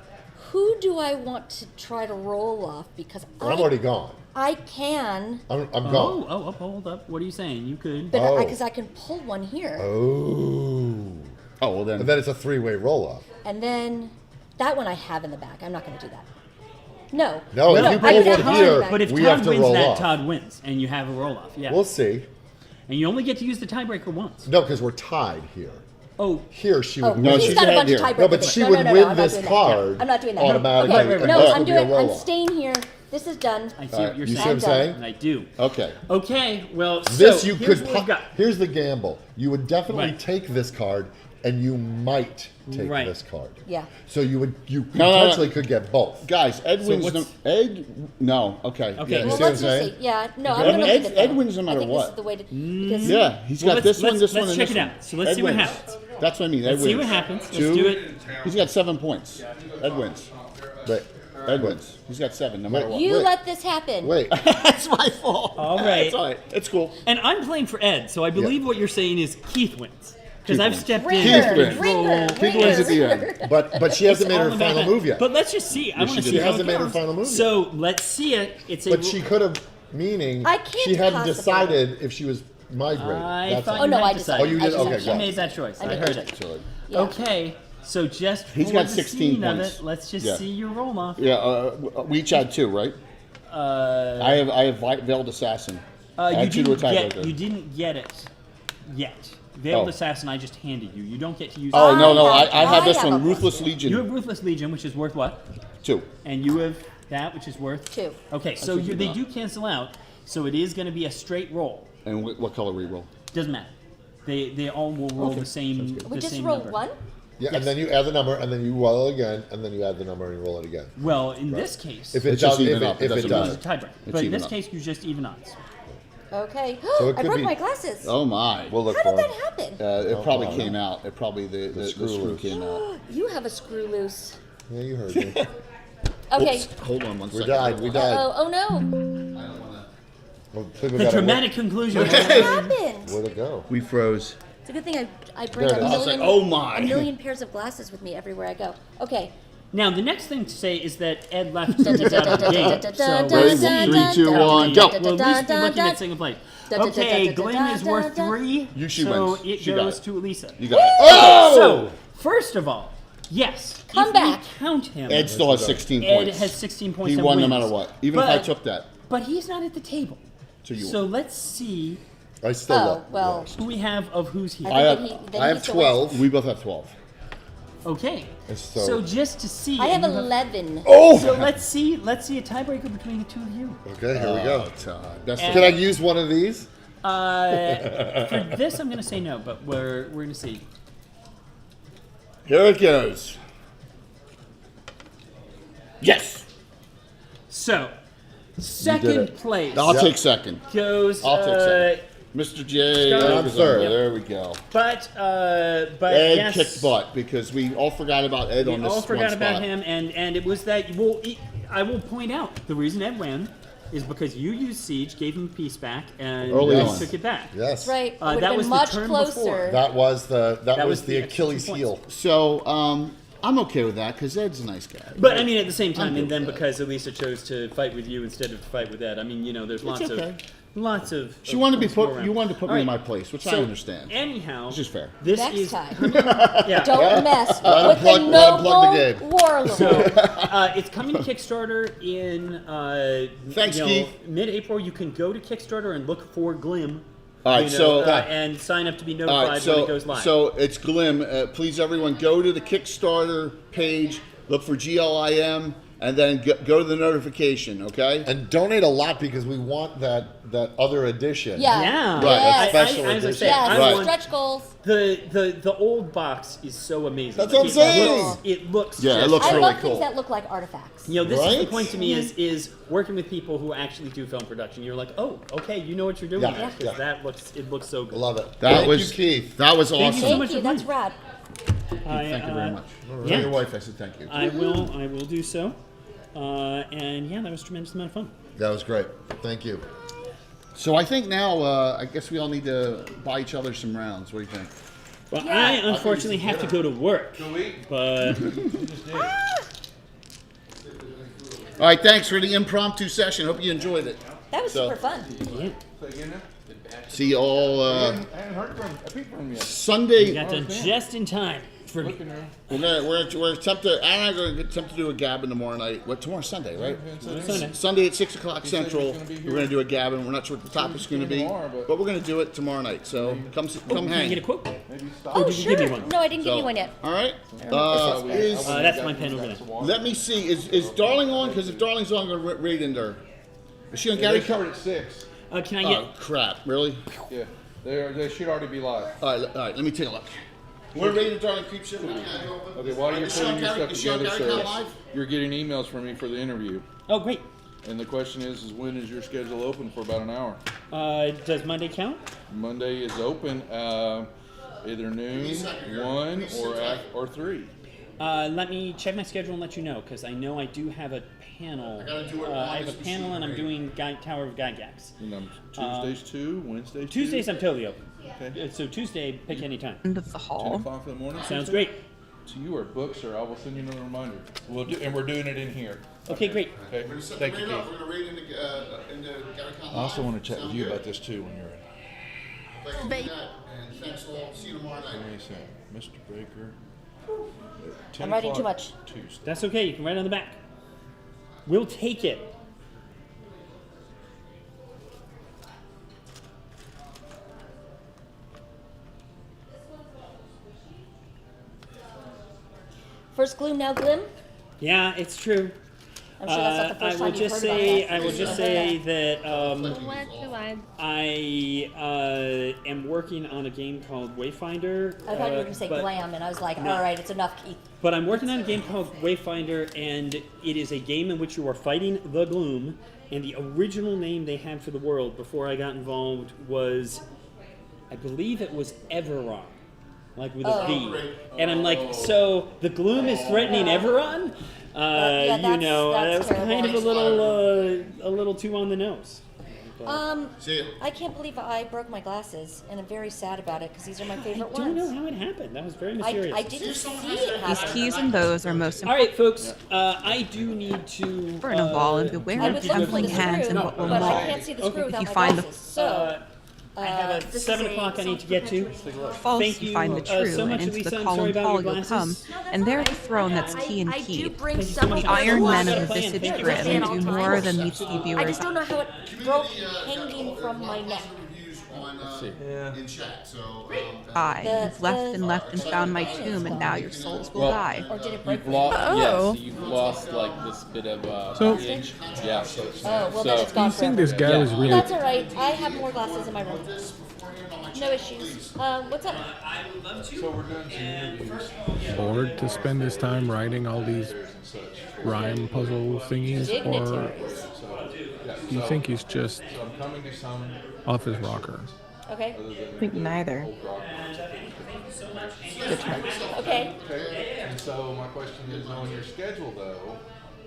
Who do I want to try to roll off? Because Well, I'm already gone. I can, I'm Oh, gone. hold up. What are you saying? You could. but Oh. because I can pull one here, Oh. Oh, well then. And then it's a three-way roll-off. and then that one I have in the back. I'm not going to do that. No. No, if you I pull can one have here, in the back. But if we Todd have to wins roll that, off. Todd wins, and you have a roll off. Yeah. We'll see. And you only get to use the tiebreaker once. No, because we're tied here. Oh, Here she Oh, would No, win. he's she's got a bunch ahead of here. tiebreakers. No, but she no, would no, no, win I'm not this doing that. card No, I'm not doing that. automatically, Okay, and no, this I'm would be a doing. I'm roll-off. staying here. This is done. I see what you're You see saying. what I'm saying? I do. Okay. Okay, well, This so you here's could. what we've got. Here's the gamble. You would definitely Right. take this card, and you might take Right. this card. Yeah. So you No, no. potentially could get both. Guys, Ed So wins. what's- Ed? No. Okay. Okay. Yeah, Well, see what let's I'm just saying? see. Yeah. No, I'm Ed- going to Ed- leave it there. Ed wins no matter I think what. This is the way to. Because yeah, he's got Well, this one, let's this one, check and this it one. out. So let's Ed see what wins. happens. That's what I mean. Let's Ed see wins. what happens. Let's Two. do it. He's got 7 points. Ed wins. Wait. Ed wins. He's got 7, no matter what. you Wait. let this happen. Wait. That's my fault. All right. It's all right. It's cool. And I'm playing for Ed, so I believe what you're saying is Keith wins. Because Keith I've wins. stepped Ringer, in. Keith to wins. control- ringer, Keith wins at the ringer. end. But she hasn't made her All about final that. move yet. But let's just see. I want she to see didn't. how Hasn't it made her goes. final move yet. So let's see it. It's a. But she could have, meaning I can't she hadn't possibly. decided if she was migrated. I That's thought all. Oh, no, you I had decided. Oh, you I did? decided. Okay, She got it. made that choice. I made heard that it. So, Yeah. Okay, so just He's for got the 16 scene of points. it, let's just Yeah. see your roll off. yeah, we each had 2, right? I have Veiled Assassin. You Add 2 to a tiebreaker. didn't get it yet. Veiled Oh. Assassin, I just handed you. You don't get to use. Oh, no, no, I I have this have one. a- Ruthless Legion. You have Ruthless Legion, which is worth what? 2. And you have that, which is worth 2. Okay, so what you they got. do cancel out. So it is going to be a straight roll. And what color reroll? Doesn't matter. They all will roll the same. We the just same roll number. one? Yeah, Yes. and then you add the number, and then you roll it again, and then you add the number and you roll it again. Well, in this case, If it It's just does, if even up. It it doesn't it was does. a tiebreaker. It's But in even this up. case, you just even odds. Okay. So it I could broke be- my glasses. Oh, my. We'll look How for did that it. happen? It probably wow. came out. It probably the screw screw loose. came out. You have a screw loose. Yeah, you heard me. Okay. Oops, hold on one We second. died. We died. Oh no. Well, I think we The gotta- dramatic conclusion. What happened? Where'd it go? We froze. It's a good thing I bring There a it is. I was million, like, oh my. a million pairs of glasses with me everywhere I go. Okay. Now, the next thing to say is that Ed left to get out of the game. So Ready? 3, 2, 1, go. we'll at least be looking at single play. Okay, Glim is worth 3. She so wins. it She got goes it. to Elisa. You got it. Oh! So, first of all, yes. Come if back. we count him. Ed still has 16 Ed points. has 16 points He and won no wins. matter what. Even if I But- took that. But he's not at the table. So you So won. let's see I still Oh, lost. well. who we have of who's here. I have, I have 12. we both have 12. Okay. And So just to see. I have and you 11. Oh! So let's see a tiebreaker between the two of you. Okay, here we go. That's And- Can I use one of these? For this, I'm going to say no, but we're going to see. Here it goes. Yes. So, did second it. place I'll take second. goes. I'll take second. Mr. J. Scott. I'm third. There we go. But Ed yes, kicked butt because we all forgot about Ed we on this all forgot one about spot. him, and it was that. Well, I will point out the reason Ed won is because you used Siege, gave him peace back, and Early you on. took it back. Yes. That's right. It would that have was been the much turn closer. before. That was the was the extra Achilles 2 points. heel. So, I'm okay with that because Ed's a nice guy. But I mean, at the same time, good and then with that. because Elisa chose to fight with you instead of to fight with Ed, I mean, there's lots okay. of. She wanted to be points to go put. around. You wanted to put All me in right. my place, which I So, understand. Anyhow, This is fair. This Next is time. yeah. Don't mess Let with him the plug- let him plug the noble game. warlord. So it's coming to Kickstarter in Thanks, Keith. mid-April. You can go to Kickstarter and look for Glim. All right, And sign up to be all notified right, when it goes live. so it's Glim. Please, everyone, go to the Kickstarter page, look for GLIM, and then go to the notification. Okay. And donate a lot because we want that other edition. Yeah. yeah, Right, Yes. special as I edition. say, Yes. I Right. want Stretch goals. the old box is so amazing. That's what I'm It saying. looks- It looks. Yeah, it just- looks I really love cool. things that look like artifacts. This is the Right? point to me is working with people who actually do film production. You're like, oh, okay, you know what you're doing. Yeah, Because yeah. it looks so good. I love it. That Thank was you, Keith. That was Thank you so awesome. much Thank you. for That's rad. Thank you very much. Yeah. Tell your wife I said thank you. I will do so. And yeah, that was a tremendous amount of fun. That was great. Thank you. So I think now, I guess we all need to buy each other some rounds. What do you think? Well, I unfortunately have to go to work. But All right, thanks for the impromptu session. Hope you enjoyed it. That was So- super fun. See you all I haven't heard from a peep from you. Sunday. you got done just in time for me. We're attempt to. Anna and I are going to attempt to do a gabbing tomorrow night. What tomorrow's Sunday, right? Sunday. Sunday at 6:00 said he Central. was gonna be here. We're going to do a gabbing. We're not sure what the topic's going to be, tomorrow, but we're going to do it tomorrow night. So come Can I hang. get a quote? Maybe stop. Oh, did you sure. give me one? No, I didn't give So, you one yet. all right. That's my pen over there. Let me see. Is Darling on? Because if Darling's on, I'm going to read into her. Is she on Yeah, they Gary? covered at 6. Can I get? Oh crap! Really? Yeah, they should already be live. All right. Let me take a look. We're ready to Darling Creep Show. Okay, while you're Is she on putting your Gary- stuff is she on together, Gary sir, Con Live? you're getting emails from me for the interview. Oh, great. And the question is when is your schedule open for about an hour? Does Monday count? Monday is open either noon, 1, or 3. Let me check my schedule and let you know because I know I do have a panel. gotta do it I on have a this panel machine, and I'm right? doing Tower of Gygax. And Tuesdays 2, Wednesdays 2. Tuesdays I'm totally open. Okay. So Tuesday, pick any time. End of the 10 hall. o'clock in the morning. Sounds Tuesday? great. So you are booked, sir. I will send you another reminder. And we're doing it in here. Okay, great. Okay. Thank you, Keith. We're going to read into Gary Con I also Live. want to chat with Sound you good? about this too when you're in. Thanks for that, and thanks all. See you tomorrow night. Give me a second. Mr. Baker. 10 I'm writing too o'clock much. Tuesday. That's okay. You can write on the back. We'll take it. First Gloom, now Glim. Yeah, it's true. I'm sure that's not the first I will time you've just heard about say, that. I will just say that What? I am working on a game called Wayfinder. I thought you were going to say but- Glam, and I was like, No. all right, it's enough, Keith. But I'm working on a game called Wayfinder, and it is a game in which you are fighting the Gloom. And the original name they had for the world before I got involved was, I believe it was Everon, like with a V. And I'm like, so the Gloom is threatening Everon? yeah, You that's- know, that's that was kind of terrible. a little too on the nose. See ya. I can't believe I broke my glasses, and I'm very sad about it because these are my favorite I don't know ones. how it happened. That was very mysterious. I didn't see it These happen. keys and bows are most All important. right, folks. I do need to. Burn a ball and I beware would of look for trembling the hands screw, and what will but I maul. can't see the Okay. screw If without you my find the- glasses. So, I have a this is 7 a o'clock I need to get to. False, Thank you you, find the true, so much, and into Elisa. the I'm column sorry about hall your you'll come, glasses. and there the throne that's key and I do key. bring Thank you so several much. The iron Well, men I've got of a the plan. visage Thank you. grim all do time. more than meets the I viewer's just don't know how it broke hanging from my neck. see. In chat. So eye. The- You've left the- and left and found my tomb, and now your souls will die. Or did it break? You've lost, Oh. yes, you've lost like this bit of So- inch. Yeah. Oh, well, then it's gone You think forever. this guy was really That's all right. I have more glasses in my room. No issues. What's up? So we're doing some interviews. bored to spend his time writing all these rhyme puzzle thingies, or Dignitaries. do you think he's just So I'm coming to some off his rocker? Okay. I think neither. Okay. Okay, and so my question is, on your schedule though,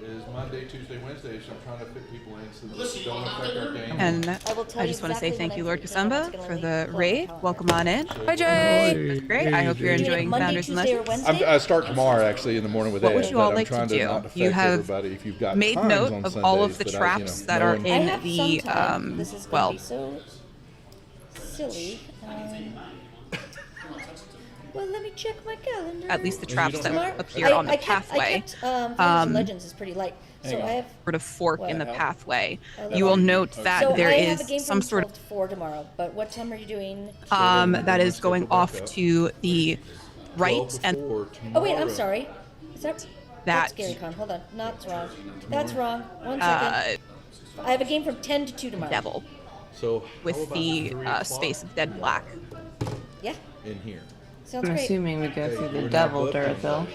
is Monday, Tuesday, Wednesday, so I'm trying to fit people in so that they don't affect our game. And I will tell I you just want to say exactly thank when you, I Lord think I'm Kasumba, gonna for leave the the raid. calendar. Welcome on in. Hi, Jay. That's great. I hope you're Doing it enjoying Monday, Founders and Tuesday, or Legends. Wednesday? I start tomorrow actually in the morning with What Ed, would you but all I'm like to trying do? not affect You have everybody. If you've got Made times note on of all of Sundays the that I, traps that are knowing- I in have the some time. This is gonna well, be so silly. Well, let me check my calendar. at least the traps that Tomorrow- appear on the I kept, pathway. Founders and Legends is pretty light, so I have. Sort of fork in the What? pathway. Oh, You will note So that there I have a is game some from sort 12 to 4 tomorrow. But what time are you doing? that is going off to the right, and Oh wait, I'm sorry. Is that? That's that Gary Con. Hold on. No, that's wrong. That's wrong. 1 second. I have a game from 10 to 2 tomorrow. devil So how with about the 3 o'clock space of dead black. Yeah. in here. Sounds I'm great. assuming we go Okay, through we're the not devil booked on Duracell. Sunday.